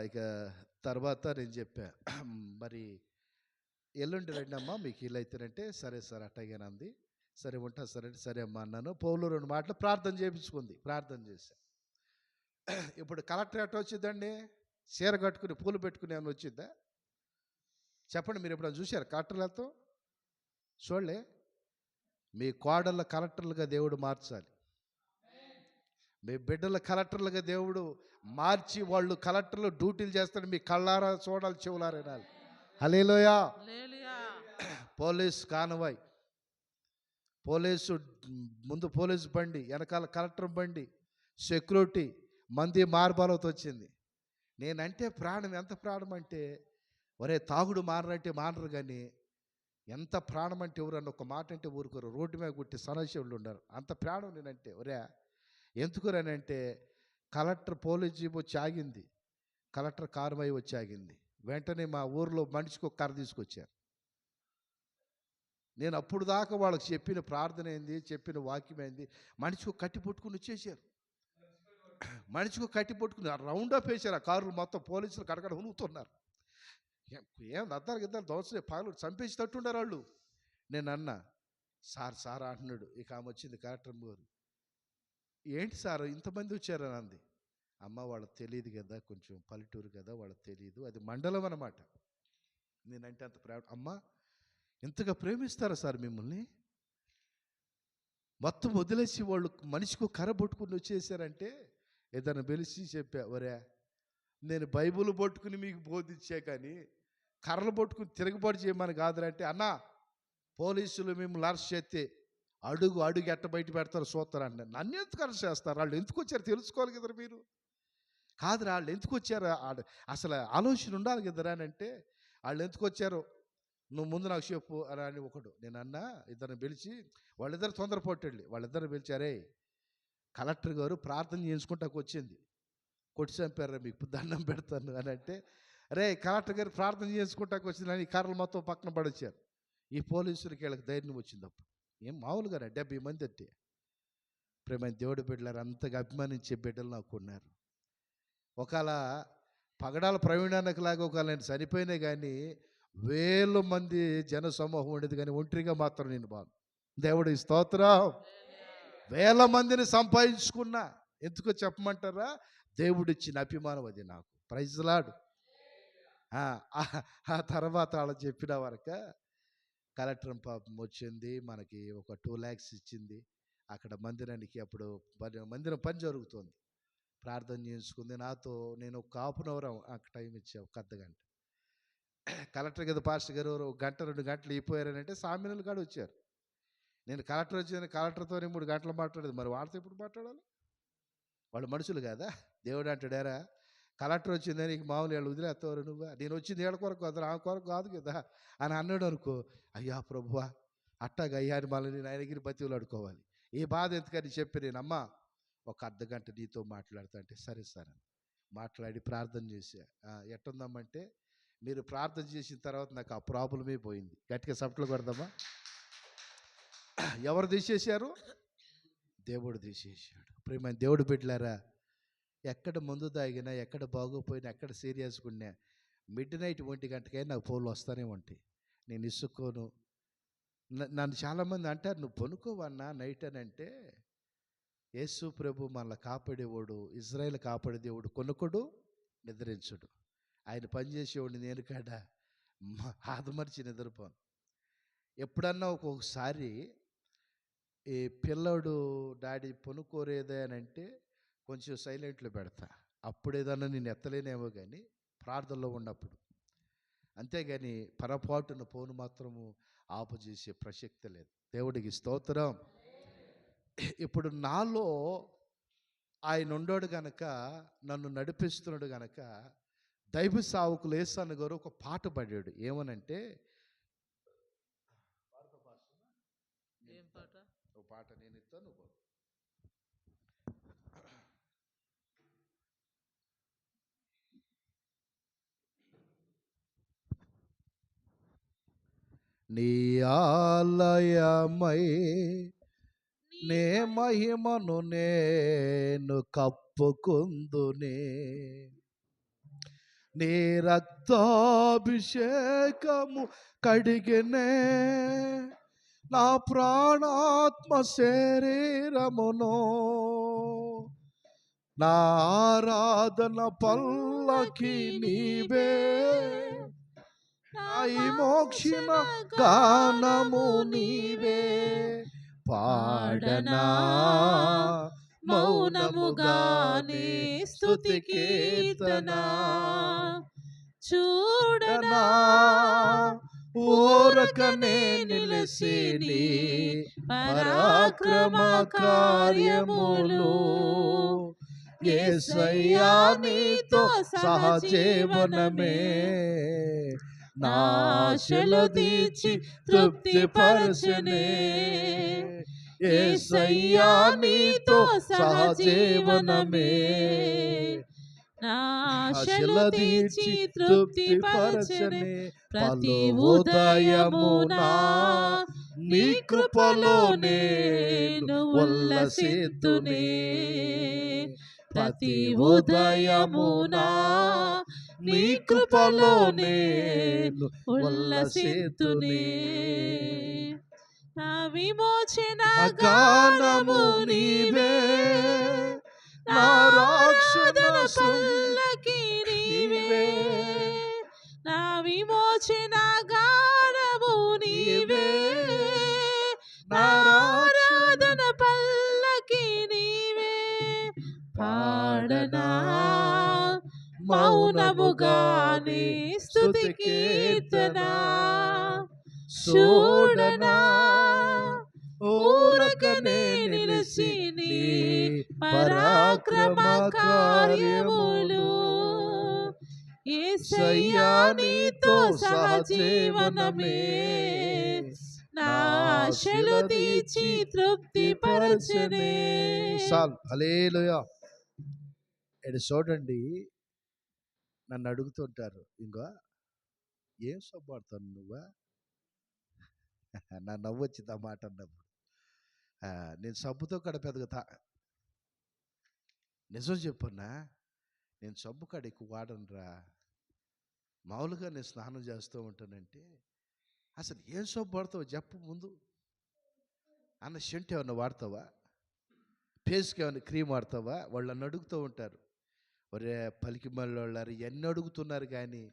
ఇక తర్వాత నేను చెప్పా, మరి ఎల్లుండి రండి అమ్మా మీకు ఇల్లు అయితేనంటే, సరే సార్ అట్టగానంది. సరే ఉంటా సరే సరే అమ్మా అన్నాను. పౌలు 2 మాటలు ప్రార్థన చేయించుకుంది. ప్రార్థన చేశా. ఇప్పుడు కలెక్టర్ ఎట్ట వచ్చిందండి? చీర కట్టుకుని పూలు పెట్టుకుని ఏమైనా వచ్చిందా? చెప్పండి, మీరు ఎప్పుడైనా చూశారు కలెక్టర్లతో? చూడలే. మీ కోడళ్ళ కలెక్టర్లుగా దేవుడు మార్చాలి. మీ బిడ్డల కలెక్టర్లుగా దేవుడు మార్చి వాళ్ళు కలెక్టర్లు డ్యూటీలు చేస్తాడు. మీ కళ్ళారా చూడాలి, చెవులారా వినాలి. హల్లెలూయా. పోలీస్ కాన్వాయ్, పోలీసు ముందు పోలీసు బండి, వెనకాల కలెక్టర్ బండి, సెక్యూరిటీ, మంది మార్బాలతో వచ్చింది. నేనంటే ప్రాణం, ఎంత ప్రాణం అంటే, ఒరే తాగుడు మారనంటే మానరు, కానీ ఎంత ప్రాణం అంటే ఎవరన్నా ఒక మాట అంటే ఊరుకోరు. రోడ్డు మీద కొట్టి సనశివులు ఉన్నారు, అంత ప్రాణం నేనంటే. ఒరే ఎందుకురానంటే, కలెక్టర్ పోలీస్ జీప్ వచ్చి ఆగింది, కలెక్టర్ కారుమై వచ్చి ఆగింది. వెంటనే మా ఊర్లో మనిషికి ఒక కర్ర తీసుకొచ్చారు. నేను అప్పుడు దాకా వాళ్ళకి చెప్పిన ప్రార్థన ఏంది, చెప్పిన వాక్యం ఏంది, మనిషికి కట్టి పట్టుకుని వచ్చేసారు. మనిషికి కట్టి పట్టుకుని రౌండ్ అప్ వేసారు. ఆ కారులు మొత్తం పోలీసులు కడకడ ఉనుగుతున్నారు. ఏం అద్దాలు గిద్దాలు దోసలే పగలు చంపేసి తట్టుండారు వాళ్ళు. నేను అన్నా, సార్ సార్ అంటున్నాడు. ఇక ఆమె వచ్చింది కలెక్టర్ గారు. ఏంటి సార్ ఇంతమంది వచ్చారని అంది. అమ్మ వాళ్ళకి తెలియదు కదా, కొంచెం పల్లెటూరు కదా, వాళ్ళకి తెలియదు, అది మండలం అన్నమాట. నేనంటే అంత ప్రేమ. అమ్మ ఇంతగా ప్రేమిస్తారా సార్ మిమ్మల్ని? మొత్తం వదిలేసి వాళ్ళు మనిషికి కర్ర పట్టుకుని వచ్చేసారంటే ఏదైనా పిలిచి చెప్పా, ఒరే నేను బైబుల్ పట్టుకుని మీకు బోధించే కానీ కర్రలు పట్టుకుని తిరగబాటు చేయమని కాదురంటే, అన్నా పోలీసులు మిమ్మల్ని అరెస్ట్ చేస్తే అడుగు అడుగు ఎట్ట బయట పెడతారు చూస్తారంటే, నన్ను ఎందుకు అరెస్ట్ చేస్తారు? వాళ్ళు ఎందుకు వచ్చారు తెలుసుకోవాలి కదరా మీరు. కాదురా వాళ్ళు ఎందుకు వచ్చారు అసలు ఆలోచన ఉండాలి కదరా అని అంటే, వాళ్ళు ఎందుకు వచ్చారు నువ్వు ముందు నాకు చెప్పు అని ఒకడు. నేను అన్నా, ఇద్దరిని పిలిచి, వాళ్ళిద్దరు తొందరపట్టండి, వాళ్ళిద్దరిని పిలిచారే, కలెక్టర్ గారు ప్రార్థన చేసుకుంటాకు వచ్చింది, కొట్టి చంపారా మీకు దండం పెడతాను అని అంటే, రే కలెక్టర్ గారు ప్రార్థన చేసుకుంటాకు వచ్చిందని కర్రలు మొత్తం పక్కన పడొచ్చారు. ఈ పోలీసులకి వీళ్ళకి ధైర్యం వచ్చింది. అప్పుడు ఏం మామూలుగానే 70 మంది అంటే ప్రేమ దేవుడి బిడ్డలారు, అంతగా అభిమానించే బిడ్డలు నాకు ఉన్నారు. ఒకవేళ పగడాల ప్రవీణానికి లాగా ఒకవేళ నేను చనిపోయినా కానీ వేల మంది జన సమూహం ఉండేది, కానీ ఒంటరిగా మాత్రం నేను బాను. దేవుడి స్తోత్రం. వేల మందిని సంపాదించుకున్నా. ఎందుకో చెప్పమంటారా? దేవుడిచ్చిన అభిమానం అది నాకు. Praise Lord. ఆ తర్వాత వాళ్ళు చెప్పిన వరకు కలెక్టర్ పాపం వచ్చింది, మనకి ఒక 2 lakhs ఇచ్చింది. అక్కడ మందిరానికి అప్పుడు మందిరం పని జరుగుతుంది. ప్రార్థన చేసుకుంది నాతో. నేను ఒక 1/2 hour అక్కడ టైం ఇచ్చా, ఒక అర్ధగంట. కలెక్టర్ కదా పాస్టర్ గారు 1 గంట 2 గంటలు అయిపోయారని అంటే సామినలు కాడ వచ్చారు. నేను కలెక్టర్ వచ్చిందని కలెక్టర్తోనే 3 గంటలు మాట్లాడేది, మరి వాళ్ళతో ఎప్పుడు మాట్లాడాలి? వాళ్ళు మనుషులు కదా. దేవుడు అంటాడారా, కలెక్టర్ వచ్చిందని నీకు మామూలు వాళ్ళు వదిలేస్తావు నువ్వు, నేను వచ్చింది ఏళ్ళ కొరకు కదా, ఆ కొరకు కాదు కదా అని అన్నాడు అనుకో, అయ్యా ప్రభువా అట్టాగా అయ్యా అని మళ్ళీ నేను ఆయన దగ్గర బతివులు అడుకోవాలి. ఈ బాధ ఎందుకని చెప్పి నేను, అమ్మ ఒక అర్ధగంట నీతో మాట్లాడతా అంటే, సరే సార్ అని మాట్లాడి ప్రార్థన చేశా. ఎట్టుందమ్మంటే, మీరు ప్రార్థన చేసిన తర్వాత నాకు ఆ ప్రాబ్లమే పోయింది. గట్టిగా సప్ట్లు కొడదామా? ఎవరు తీసేశారు? దేవుడు తీసేసాడు. ప్రియమైన దేవుడు బిడ్డలారా, ఎక్కడ మందు తాగినా, ఎక్కడ బాగోపోయినా, ఎక్కడ సీరియస్గా ఉన్నా మిడ్ నైట్ 1 గంటకైనా నాకు ఫోన్లు వస్తూనే ఉంటాయి. నేను ఇసుక్కోను. నన్ను చాలామంది అంటారు, నువ్వు పనుకోవన్నా నైట్ అని. అంటే యేసు ప్రభు మనల్ని కాపాడేవాడు, ఇజ్రాయేల్ కాపాడే దేవుడు. కొనుక్కోడు, నిద్రించుడు. ఆయన పనిచేసేవాడిని నేను కాడ ఆదమర్చి నిద్రపోను. ఎప్పుడన్నా ఒక్కొక్కసారి ఈ పిల్లోడు డాడీ పనుకోరేదే అని అంటే కొంచెం సైలెంట్లో పెడతా. అప్పుడు ఏదన్నా నేను ఎత్తలేనేమో కానీ ప్రార్థనలో ఉన్నప్పుడు. అంతేగాని పొరపాటున ఫోన్ మాత్రము ఆపు చేసే ప్రసక్తి లేదు. దేవుడికి స్తోత్రం. ఇప్పుడు నాలో ఆయన ఉండోడు గనక, నన్ను నడిపిస్తున్నాడు గనక, దైవ సావుకులు యేసన్న గారు ఒక పాట పాడాడు. ఏమనంటే, ఏం పాట? ఒక పాట నేను ఇస్తాను. నీ ఆలయమై నే మహిమను నేను కప్పుకుందునే, నీ రక్తాభిషేకము కడిగినే నా ప్రాణాత్మ శరీరమును, నా ఆరాధన పల్లకి నీవే, నా మోక్షణ గానము నీవే. పాడనా మౌనముగానే స్తుతి కీర్తన, చూడనా ఊరకనే నిలిసి నీ పరాక్రమ కార్యములు, యేసయ్యా నీతో సహజీవనమే నా ఆశలు తీర్చి తృప్తిపరచనే, యేసయ్యా నీతో సహజీవనమే నా ఆశలు తీర్చి తృప్తిపరచనే. ప్రతి ఉదయమున నీ కృపలో నేను ఉల్లసిద్దునే, ప్రతి ఉదయమున నీ కృపలో నేను ఉల్లసిద్దునే. నా విమోచన గానము నీవే, నా రక్షణ పల్లకి నీవే, నా విమోచన గానము నీవే, నా ఆరాధన పల్లకి నీవే. పాడనా మౌనముగానే స్తుతి కీర్తన, చూడనా ఊరకనే నిలిచి నీ పరాక్రమ కార్యములు, యేసయ్యా నీతో సహజీవనమే నా ఆశలు తీర్చి తృప్తిపరచనే. హల్లెలూయా. ఇక్కడ చూడండి, నన్ను అడుగుతుంటారు, ఇంకో ఏం సొబ్బాడుతాను నువ్వా? నా నవ్వు వచ్చింది ఆ మాట అన్నప్పుడు. నేను సబ్బుతో కడ పెద్దగా నిజం చెప్పున్నా, నేను సబ్బు కాడ ఎక్కువ వాడనురా. మామూలుగా నేను స్నానం చేస్తూ ఉంటానంటే, అసలు ఏం సబ్బు వాడతావు చెప్పు ముందు అన్న. షెంట్ ఏమన్నా వాడతావా? ఫేస్కి ఏమైనా క్రీమ్ వాడతావా? వాళ్ళు నన్ను అడుగుతూ ఉంటారు. ఒరే పలికి మళ్ళీ ఎన్ని అడుగుతున్నారు కానీ,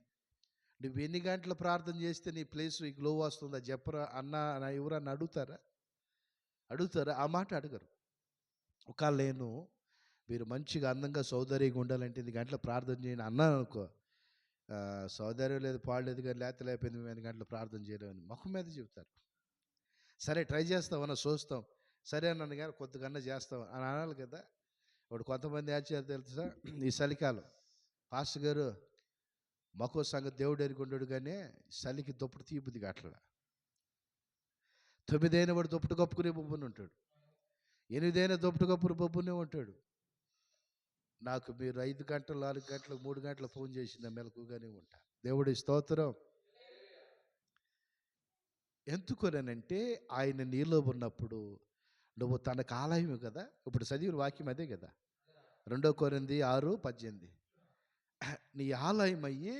నువ్వు ఎన్ని గంటలు ప్రార్థన చేస్తే నీ ప్లేస్ గ్లో వస్తుందా చెప్పరా అన్న ఎవరన్నా అడుగుతారా? ఆ మాట అడగరు. ఒకవేళ నేను మీరు మంచిగా అందంగా సౌందర్యంగా ఉండాలంటే 8 గంటలు ప్రార్థన చేయండి అన్నాను అనుకో, సౌందర్యం లేదు పాడలేదు కానీ లేకపోయింది 8 గంటలు ప్రార్థన చేయలేమని ముఖం మీద చెబుతారు. సరే ట్రై చేస్తామన్నా చూస్తాం, సరే అన్నాను కానీ కొద్దిగన్నా చేస్తాం అని అనాలి కదా. ఇప్పుడు కొంతమంది ఏం చేయాలి తెలుసా, ఈ చలికాలం పాస్టర్ గారు మకో సంగతి దేవుడు ఎరుగుండాడు కానీ చలికి దుప్పటి తీపుది అట్లా 9 అయిన వాడు దుప్పటి కప్పుకునే బొబ్బుని ఉంటాడు, 8 అయిన దుప్పటి కప్పుని బొబ్బునే ఉంటాడు. నాకు మీరు 5 గంటలు 4 గంటలు 3 గంటలు ఫోన్ చేసిన మెలకుగానే ఉంటా. దేవుడి స్తోత్రం. ఎందుకొనంటే ఆయన నీలో ఉన్నప్పుడు నువ్వు తనకు ఆలయం కదా. ఇప్పుడు చదివిన వాక్యం అదే కదా, 2 కొరింథీ 6:18. నీ ఆలయం అయ్యి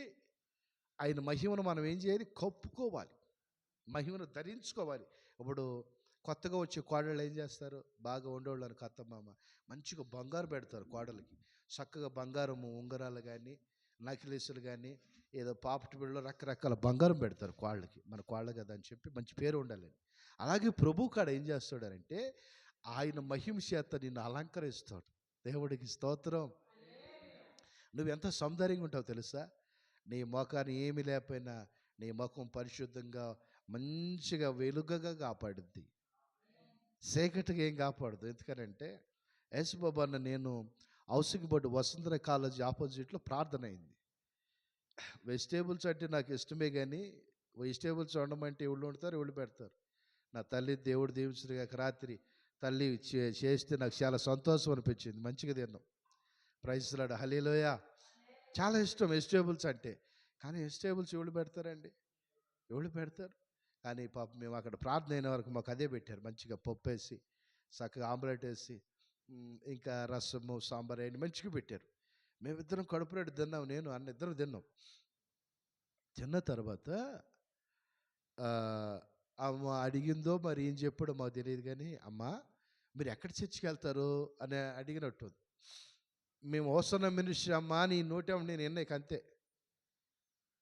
ఆయన మహిమను మనం ఏం చేయాలి? కప్పుకోవాలి, మహిమను ధరించుకోవాలి. ఇప్పుడు కొత్తగా వచ్చే కోడళ్ళు ఏం చేస్తారు? బాగా ఉండేవాళ్ళని అత్తమామ మంచిగా బంగారు పెడతారు కోడలికి. చక్కగా బంగారము ఉంగరాలు కానీ నక్లెస్లు కానీ ఏదో పాపటి బిళ్ళలో రకరకాల బంగారం పెడతారు కోళ్ళకి. మన కోళ్ళ కదా అని చెప్పి మంచి పేరు ఉండాలని. అలాగే ప్రభు కాడ ఏం చేస్తాడంటే ఆయన మహిమ చేత నిన్ను అలంకరిస్తాడు. దేవుడికి స్తోత్రం. నువ్వెంత సౌందర్యంగా ఉంటావు తెలుసా? నీ ముఖాన్ని ఏమి లేకపోయినా నీ ముఖం పరిశుద్ధంగా మంచిగా వెలుగగా కాపాడుద్ది, చీకటిగా ఏం కాపాడదు. ఎందుకనంటే యేసుబాబు అన్న నేను హౌసింగ్ బోర్డు వసుంధర కాలేజీ ఆపోజిట్లో ప్రార్థన అయింది. వెజిటేబుల్స్ అంటే నాకు ఇష్టమే, కానీ వెజిటేబుల్స్ వండమంటే ఎవరు వండుతారు, ఎవరు పెడతారు. నా తల్లి దేవుడు దీవించిన రాత్రి తల్లి చేస్తే నాకు చాలా సంతోషం అనిపించింది. మంచిగా తిన్నాం. ప్రైజ్ లార్డ్, హల్లెలూయా. చాలా ఇష్టం వెజిటేబుల్స్ అంటే. కానీ వెజిటేబుల్స్ ఎవరు పెడతారండి? ఎవరు పెడతారు? కానీ పాపం మేము అక్కడ ప్రార్థన అయిన వరకు మాకు అదే పెట్టారు. మంచిగా పప్పు వేసి చక్కగా ఆమ్లెట్ వేసి ఇంకా రసము సాంబార్ అయ్యి మంచిగా పెట్టారు. మేమిద్దరం కడుపురెడ్డి తిన్నాం, నేను అన్న ఇద్దరం తిన్నాం. తిన్న తర్వాత అమ్మ అడిగిందో మరి ఏం చెప్పాడో మాకు తెలియదు, కానీ అమ్మ మీరు ఎక్కడ చర్చికి వెళ్తారు అని అడిగినట్టు. మేము ఓసన్న మినిస్ట్రీ అమ్మ నీ నోటేమో నేను ఎన్నైకి అంతే.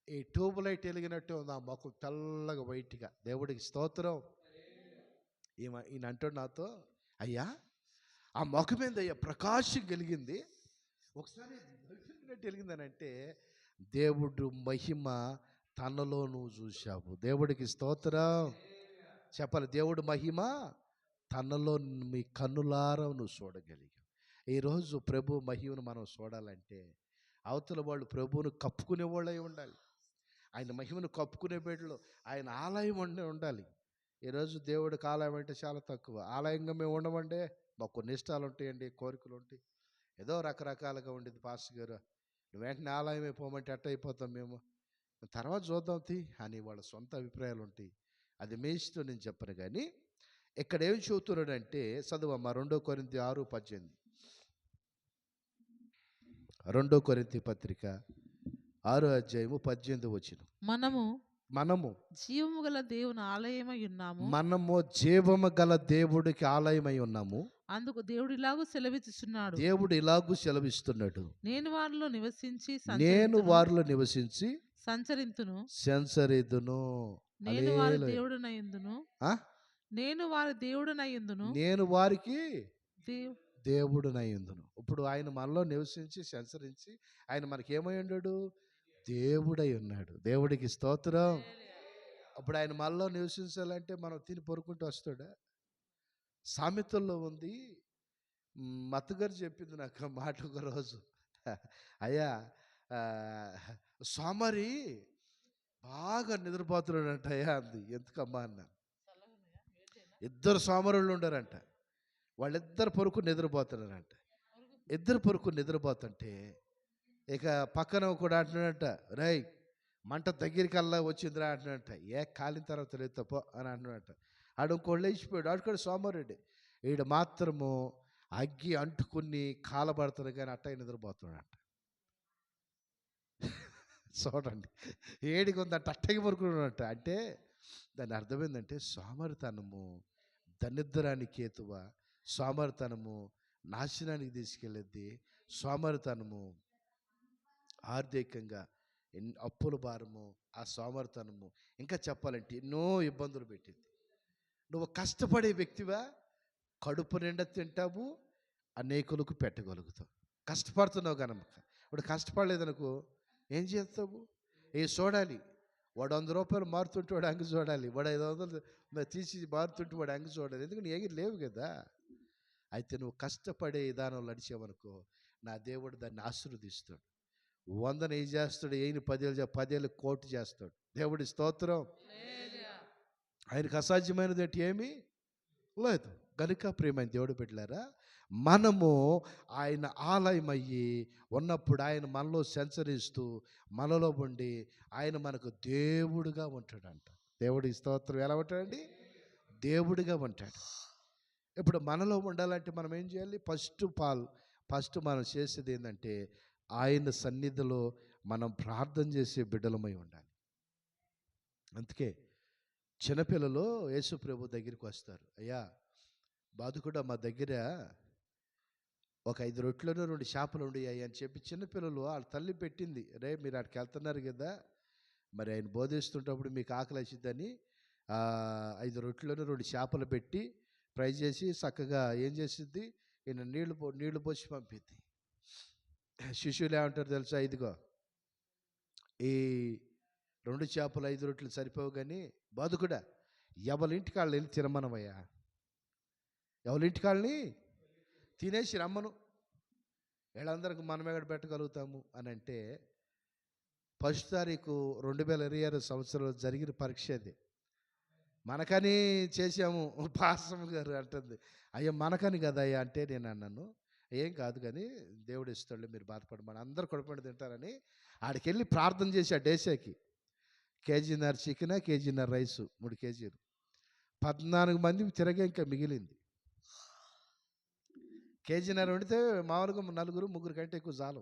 ఈ ట్యూబ్ లైట్ వెలిగినట్టు ఉంది ఆ మొక్క తెల్లగా వైట్గా. దేవుడికి స్తోత్రం. ఈయన అంటాడు నాతో, అయ్యా ఆ మొక్క మీద అయ్యా ప్రకాశం కలిగింది, ఒకసారి వెలిగిందనంటే దేవుడు మహిమ తనలో నువ్వు చూశావు. దేవుడికి స్తోత్రం చెప్పాలి. దేవుడు మహిమ తనలో మీ కన్నులారా నువ్వు చూడగలిగావు. ఈరోజు ప్రభు మహిమను మనం చూడాలంటే అవతల వాళ్ళు ప్రభువును కప్పుకునే వాళ్ళై ఉండాలి. ఆయన మహిమను కప్పుకునే బిడ్డలు ఆయన ఆలయం ఉండాలి. ఈరోజు దేవుడికి ఆలయం అంటే చాలా తక్కువ. ఆలయంగా మేము ఉండమంటే మాకు కొన్ని ఇష్టాలు ఉంటాయండి, కోరికలు ఉంటాయి, ఏదో రకరకాలుగా ఉండేది. పాస్టర్ గారు నువ్వు వెంటనే ఆలయం అయిపోమంటే అట్ట అయిపోతాం మేము, తర్వాత చూద్దాం అని వాళ్ళ సొంత అభిప్రాయాలు ఉంటాయి. అది మీ ఇష్టం, నేను చెప్పను. కానీ ఇక్కడ ఏం చెబుతున్నాడంటే చదువమ్మా 2 కొరింథీ 6:18. 2 కొరింథీ పత్రిక 6:18. మనము జీవము గల దేవుని ఆలయమై ఉన్నాము. మనము జీవము గల దేవుడికి ఆలయమై ఉన్నాము. అందుకు దేవుడు ఇలాగూ సెలవిస్తున్నాడు. దేవుడు ఇలాగూ సెలవిస్తున్నాడు, నేను వారిలో నివసించి సంచరింతును. నేను వారి దేవుడనయ్యుందును. నేను వారి దేవుడనయ్యుందును. నేను వారికి దేవుడునయ్యుందును. ఇప్పుడు ఆయన మనలో నివసించి సంచరించి ఆయన మనకి ఏమై ఉన్నాడు? దేవుడై ఉన్నాడు. దేవుడికి స్తోత్రం. అప్పుడు ఆయన మనలో నివసించాలంటే మనం తిని పొరుకుంటూ వస్తాడా? సామెతల్లో ఉంది, మత్తగారు చెప్పింది నాకు మాట ఒక రోజు. అయ్యా సోమరి బాగా నిద్రపోతున్నాడంట అయ్యా అంది. ఎందుకమ్మా అన్న, ఇద్దరు సోమరుళ్ళు ఉండారంట, వాళ్ళిద్దరు పొరుకు నిద్రపోతున్నారంట. ఇద్దరు పొరుకు నిద్రపోతుంటే ఇక పక్కన కూడా అంటున్నాడంట, రై మంట దగ్గరికల్లా వచ్చిందిరా అంటున్నాడంట. కాలిన తర్వాత లేదు తప్ప అని అంటున్నాడంట. ఆడు ఇంకోళ్ళు లేచిపోయాడు, ఆడు కూడా సోమరెడ్డి. ఈడు మాత్రము అగ్గి అంటుకుని కాలబడుతుంది కానీ అట్టయి నిద్రపోతున్నాడంట. చూడండి ఏడికి ఉందంట, అట్టకి పరుకున్నాడంట. అంటే దాని అర్థం ఏంటంటే సోమరితనము దరిద్రానికి హేతువ, సోమరితనము నాశనానికి తీసుకెళ్ళేది, సోమరితనము ఆర్థికంగా అప్పుల భారము, ఆ సోమరితనము ఇంకా చెప్పాలంటే ఎన్నో ఇబ్బందులు పెట్టింది. నువ్వు కష్టపడే వ్యక్తివా, కడుపు నిండా తింటావు, అనేకులకు పెట్టగలుగుతావు. కష్టపడుతున్నావు కనుక. ఇప్పుడు కష్టపడలేదనుకో ఏం చేస్తావు? చూడాలి, వాడు 100 రూపాయలు మారుతుంటే వాడు అంగి చూడాలి, వాడు 500 తీసి మారుతుంటే వాడు అంగి చూడాలి. ఎందుకంటే ఏమి లేవు కదా. అయితే నువ్వు కష్టపడే విధానం నడిచేవనుకో నా దేవుడు దాన్ని ఆశీర్వదిస్తాడు. 100 ఏం చేస్తాడు? 10 కోటి చేస్తాడు. దేవుడి స్తోత్రం. ఆయనకు అసాధ్యమైనది ఏంటి? ఏమీ లేదు. కనుక ప్రియమైన దేవుడు బిడ్డలారా, మనము ఆయన ఆలయమయ్యి ఉన్నప్పుడు ఆయన మనలో సంచరిస్తూ మనలో ఉండి ఆయన మనకు దేవుడుగా ఉంటాడంట. దేవుడి స్తోత్రం. ఎలా ఉంటాడండి? దేవుడిగా ఉంటాడు. ఇప్పుడు మనలో ఉండాలంటే మనం ఏం చేయాలి? ఫస్ట్ మనం చేసేది ఏంటంటే ఆయన సన్నిధిలో మనం ప్రార్థన చేసే బిడ్డలమై ఉండాలి. అందుకే చిన్నపిల్లలు యేసు ప్రభు దగ్గరికి వస్తారు. అయ్యా బాధకుడా, మా దగ్గర ఒక 5 రొట్టెలను 2 చేపలు ఉండేవి అని చెప్పి చిన్నపిల్లలు వాళ్ళ తల్లి పెట్టింది. రే మీరు అక్కడికి వెళ్తున్నారు కదా, మరి ఆయన బోధిస్తుంటప్పుడు మీకు ఆకలి వేసిద్దని 5 రొట్టెలను 2 చేపలు పెట్టి ఫ్రై చేసి చక్కగా ఏం చేసిద్ది, ఈయన నీళ్లు పోసి పంపిద్ది. శిష్యులు ఏమంటారు తెలుసా? ఇదిగో ఈ 2 చేపలు 5 రొట్టెలు సరిపోవు, కానీ బాధకుడా ఎవరింటికి వాళ్ళు వెళ్ళి తినమనవయ్యా, ఎవరింటికి వాళ్ళని తినేసి రమ్మను, వీళ్ళందరికీ మనం ఎక్కడ పెట్టగలుగుతాము అని అంటే 1 తారీఖు 2026 సంవత్సరంలో జరిగిన పరీక్ష అది. మనకని చేసాము పాస్టర్ గారు అంటుంది. అయ్యో మనకని కదా అయ్యా అంటే నేను అన్నాను, ఏం కాదు కానీ దేవుడు ఇస్తాడు, మీరు బాధపడమని, అందరు కొడుపడి తింటారని ఆడికి వెళ్ళి ప్రార్థన చేసి ఆ డేసాకి కేజీన్నర చికెన్, కేజీన్నర రైసు, 3 కేజీలు, 14 మంది తిరగే ఇంకా మిగిలింది. కేజీన్నర వండితే మామూలుగా 4-3 కంటే ఎక్కువ చాలు.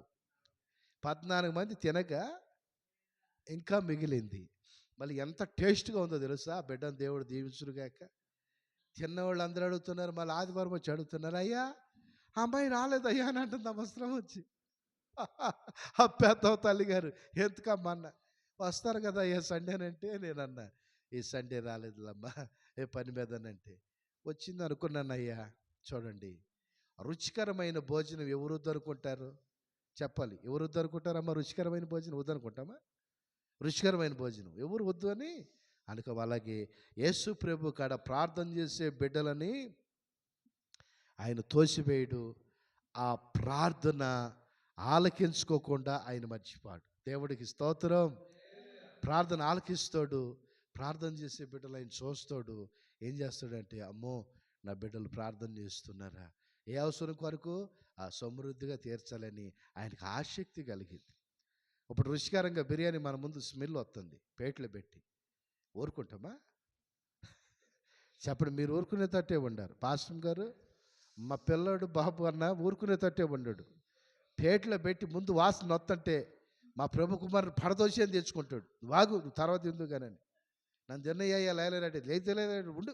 14 మంది తినగా ఇంకా మిగిలింది. మళ్ళీ ఎంత టేస్ట్గా ఉందో తెలుసా? బిడ్డను దేవుడు దీవించుగాక. తిన్నవాళ్ళు అందరూ అడుగుతున్నారు, మళ్ళీ ఆదివారం వచ్చి అడుగుతున్నారు, అయ్యా అమ్మాయి రాలేదయ్యా అని అంటుంది అవసరం వచ్చి. పెద్ద తల్లి గారు ఎందుకమ్మా అన్న, వస్తారు కదా అయ్యా సండేనంటే, నేను అన్నా ఈ సండే రాలేదులమ్మా ఏ పని మీదనంటే, వచ్చింది అనుకున్నాను. అయ్యా చూడండి, రుచికరమైన భోజనం ఎవరు వద్దనుకుంటారు చెప్పాలి? ఎవరు వద్దనుకుంటారమ్మా? రుచికరమైన భోజనం వద్దనుకుంటామా? రుచికరమైన భోజనం ఎవరు వద్దు అని అనుకో. అలాగే యేసు ప్రభు కాడ ప్రార్థన చేసే బిడ్డలని ఆయన తోసివేయడు. ఆ ప్రార్థన ఆలకించుకోకుండా ఆయన మర్చిపోడు. దేవుడికి స్తోత్రం. ప్రార్థన ఆలకిస్తాడు. ప్రార్థన చేసే బిడ్డలు ఆయన చూస్తాడు. ఏం చేస్తాడంటే, అమ్మో నా బిడ్డలు ప్రార్థన చేస్తున్నారా, ఏ అవసరం కొరకు? ఆ సమృద్ధిగా తీర్చాలని ఆయనకు ఆసక్తి కలిగింది. ఇప్పుడు రుచికరంగా బిర్యానీ మన ముందు స్మెల్ వస్తుంది, ప్లేట్లో పెట్టి ఊరుకుంటామా? చెప్పండి, మీరు ఊరుకునే తట్టే ఉండారు. పాస్టర్ గారు మా పిల్లాడు బాబు అన్న ఊరుకునే తట్టే ఉండాడు. ప్లేట్లో పెట్టి ముందు వాసన వస్తుంటే మా ప్రభు కుమారుడు పడదోసి తెచ్చుకుంటాడు. వాగు నువ్వు తర్వాత ఎందుకు కానీ నన్ను తిన్నయ్యా లేలేరంటే లేదలేడు ఉండు,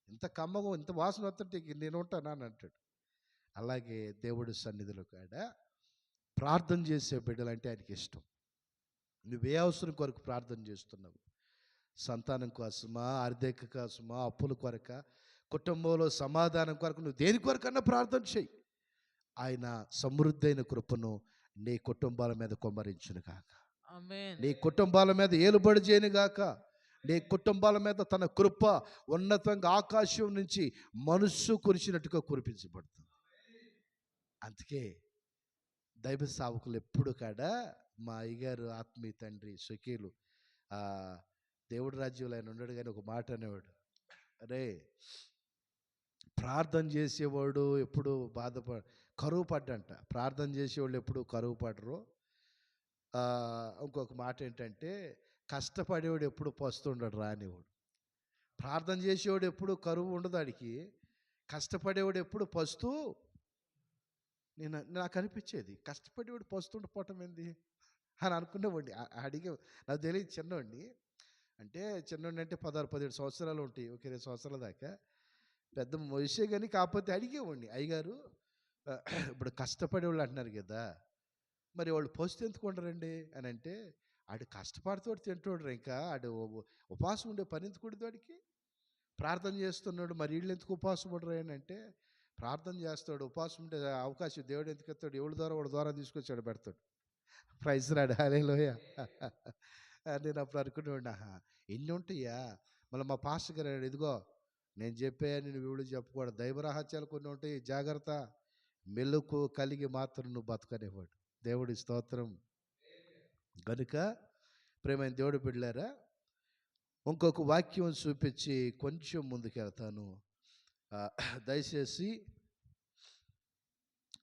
ఇంత కమ్మగం ఇంత వాసన వస్తుంటే నేను ఉంటానా అని అంటాడు. అలాగే దేవుడి సన్నిధిలో కాడ ప్రార్థన చేసే బిడ్డలంటే ఆయనకి ఇష్టం. నువ్వే అవసరం కొరకు ప్రార్థన చేస్తున్నావు? సంతానం కోసమా, ఆర్థిక కోసమా, అప్పుల కొరక, కుటుంబంలో సమాధానం కొరకు, నువ్వు దేని కొరకన్నా ప్రార్థన చేయి. ఆయన సమృద్ధైన కృపను నీ కుటుంబాల మీద కుమ్మరించును గాక. నీ కుటుంబాల మీద ఏలుబడి చేయను గాక. నీ కుటుంబాల మీద తన కృప ఉన్నతంగా ఆకాశం నుంచి మనస్సు కురిచినట్టుగా కురిపించబడుతుంది. అందుకే దైవ సేవకులు ఎప్పుడు కాడ మా అయ్యగారు ఆత్మీయ తండ్రి స్వకీయులు దేవుడి రాజ్యంలో ఆయన ఉన్నాడు, కానీ ఒక మాట అనేవాడు, అరే ప్రార్థన చేసేవాడు ఎప్పుడు కరువు పడ్డంట. ప్రార్థన చేసేవాళ్ళు ఎప్పుడు కరువు పడరు. ఇంకొక మాట ఏంటంటే, కష్టపడేవాడు ఎప్పుడు పస్తుండడు రానివాడు. ప్రార్థన చేసేవాడు ఎప్పుడు కరువు ఉండదు ఆడికి, కష్టపడేవాడు ఎప్పుడు పస్తూ. నాకు అనిపించేది, కష్టపడేవాడు పస్తుండిపోవటం ఏంది అని అనుకునేవాడిని. అడిగే నాకు తెలియదు. చిన్నవాడిని అంటే 16-17 సంవత్సరాలు ఉంటాయి, ఒక 20 సంవత్సరాల దాకా పెద్ద వయసే, కానీ కాకపోతే అడిగేవాడిని, అయ్యగారు ఇప్పుడు కష్టపడేవాళ్ళు అంటున్నారు కదా, మరి వాళ్ళు పోస్ట్ ఎందుకుంటారండి అని అంటే, ఆడు కష్టపడుతాడు తింటాడు, ఇంకా ఆడు ఉపవాసం ఉండే పని ఎందుకు వాడికి? ప్రార్థన చేస్తున్నాడు, మరి వీళ్ళు ఎందుకు ఉపవాసం పడరు అని అంటే, ప్రార్థన చేస్తాడు, ఉపవాసం ఉంటే అవకాశం దేవుడు ఎందుకు ఎత్తాడు? ఎవరి ద్వారా వాడు ద్వారా తీసుకొచ్చాడు పెడతాడు. ప్రైజ్ రాడు, హల్లెలూయా. నేను అప్పుడు అనుకునేవాడిని, ఎన్ని ఉంటాయా? మళ్ళీ మా పాస్టర్ గారు అన్నాడు, ఇదిగో నేను చెప్పే నేను వీళ్ళు చెప్పకూడదు, దైవ రహస్యాలు కొన్ని ఉంటాయి, జాగ్రత్త, మెలుకు కలిగి మాత్రం నువ్వు బతకనేవాడు. దేవుడి స్తోత్రం. గనుక ప్రేమైన దేవుడు బిడ్డలారా, ఇంకొక వాక్యం చూపించి కొంచెం ముందుకెళ్తాను. దయచేసి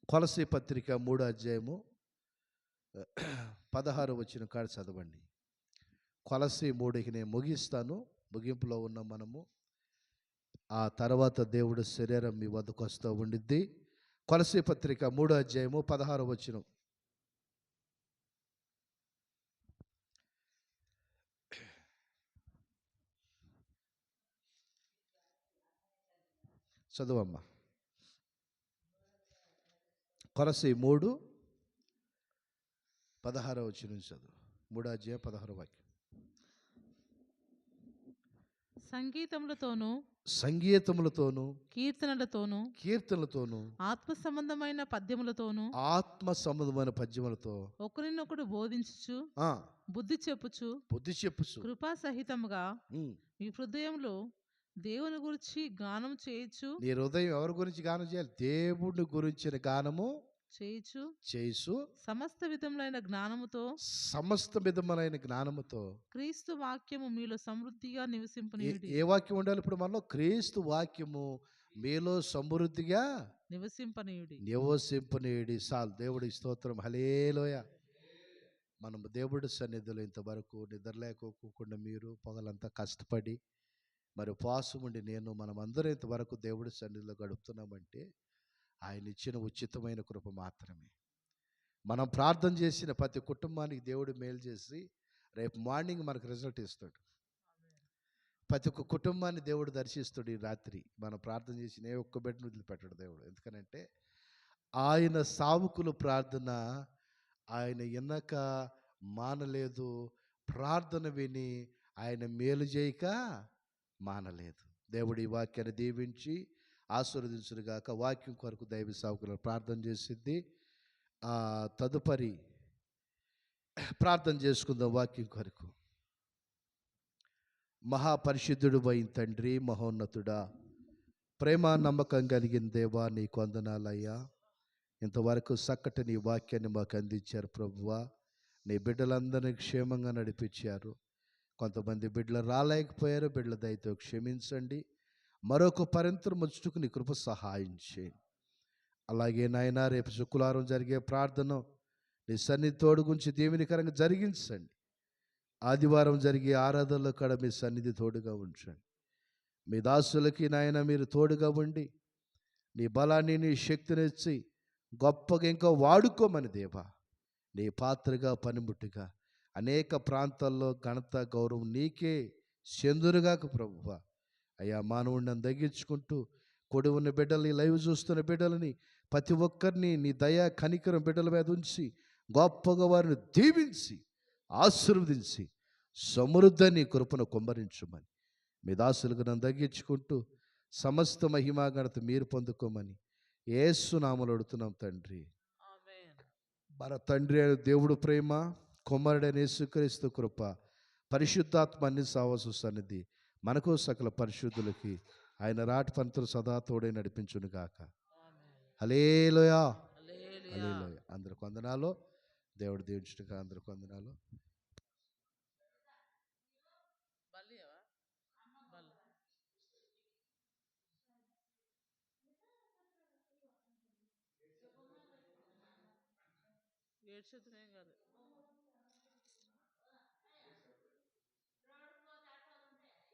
కొలసీ పత్రిక 3వ అధ్యాయము 16 వచనం కాడ చదవండి. కొలసీ 3కి నేను ముగిస్తాను. ముగింపులో ఉన్న మనము ఆ తర్వాత దేవుడు శరీరం మీ వద్దకు వస్తూ ఉండిద్ది. కొలసీ పత్రిక 3వ అధ్యాయము 16 వచనం. చదువమ్మా. కొలసీ 3:16 వచనం చదువు. 3వ అధ్యాయం 16వ వాక్యం. సంగీతములతోనూ కీర్తనలతోనూ ఆత్మ సంబంధమైన పద్యములతో ఒకరినొకడు బోధించుచు బుద్ధి చెప్పుచు కృపా సహితముగా మీ హృదయంలో దేవుని గురించి గానం చేయొచ్చు. నీ హృదయం ఎవరి గురించి గానం చేయాలి? దేవుని గురించిన గానము చేయుచు సమస్త విధములైన జ్ఞానముతో క్రీస్తు వాక్యము మీలో సమృద్ధిగా నివసింపనీయుడి. ఏ వాక్యం ఉండాలి ఇప్పుడు మనలో? క్రీస్తు వాక్యము మీలో సమృద్ధిగా నివసింపనీయుడి. చాలు. దేవుడి స్తోత్రం. హల్లెలూయా. మనం దేవుడి సన్నిధిలో ఇంతవరకు నిద్రలేకోకుండా మీరు పగలంతా కష్టపడి మరి ఉపవాసం ఉండి మనం అందరం ఇంతవరకు దేవుడి సన్నిధిలో గడుపుతున్నామంటే ఆయన ఇచ్చిన ఉచితమైన కృప మాత్రమే. మనం ప్రార్థన చేసిన ప్రతి కుటుంబానికి దేవుడు మేలు చేసి రేపు మార్నింగ్ మనకు రిజల్ట్ ఇస్తాడు. ప్రతి ఒక్క కుటుంబాన్ని దేవుడు దర్శిస్తాడు. ఈ రాత్రి మనం ప్రార్థన చేసిన ఏ ఒక్క బిడ్డను వదిలిపెట్టాడు దేవుడు. ఎందుకనంటే ఆయన సావుకుల ప్రార్థన ఆయన ఎన్నక మానలేదు. ప్రార్థన విని ఆయన మేలు చేయక మానలేదు. దేవుడి ఈ వాక్యాన్ని దీవించి ఆశీర్వదించునుగాక. వాక్యం కొరకు దైవ సేవకులను ప్రార్థన చేసింది. తదుపరి ప్రార్థన చేసుకుందాం వాక్యం కొరకు. మహాపరిశుద్ధుడు అయిన తండ్రి, మహోన్నతుడా, ప్రేమ నమ్మకం కలిగిన దేవా, నీకు వందనాలయ్యా. ఇంతవరకు చక్కటి నీ వాక్యాన్ని మాకు అందించారు ప్రభువా. నీ బిడ్డలందరినీ క్షేమంగా నడిపించారు. కొంతమంది బిడ్డలు రాలేకపోయారు. బిడ్డల దయతో క్షమించండి. మరొక పరంతరం వచ్చుటకు నీ కృప సహాయం చేయండి. అలాగే నాయన రేపు శుక్రవారం జరిగే ప్రార్థన నీ సన్నిధి తోడు గురించి దీవెనకరంగా జరిగించండి. ఆదివారం జరిగే ఆరాధనలో కూడా మీ సన్నిధి తోడుగా ఉంచండి. మీ దాసులకి నాయన మీరు తోడుగా ఉండి నీ బలాన్ని నీ శక్తినిచ్చి గొప్పగా ఇంకా వాడుకోమని దేవా. నీ పాత్రగా పనిముట్టుగా అనేక ప్రాంతాల్లో ఘనత గౌరవం నీకే చెందునుగాక ప్రభువా. అయ్యా, మానవుడిని తగ్గించుకుంటూ కొడి ఉన్న బిడ్డల్ని, లైవ్ చూస్తున్న బిడ్డలని ప్రతి ఒక్కరిని నీ దయా కనికరం బిడ్డల మీద ఉంచి గొప్పగా వారిని దీవించి ఆశీర్వదించి సమృద్ధిని కృపను కుమ్మరించుమని మీ దాసులకు నన్ను తగ్గించుకుంటూ సమస్త మహిమాగణత మీరు పొందుకోమని యేసు నామములో అడుగుతున్నాం తండ్రి. మన తండ్రి అయిన దేవుడు ప్రేమ, కుమారుడైన యేసుక్రీస్తు కృప, పరిశుద్ధాత్మ అన్ని సావాసు సన్నిధి మనకు సకల పరిశుద్ధులకి ఆయన రాటి పంతులు సదా తోడే నడిపించును గాక. హల్లెలూయా. హల్లెలూయా. అందరికి వందనాలు. దేవుడు దీవించునుగా. అందరికి వందనాలు. ఏడ్చేద్దాం ఏం కాదు.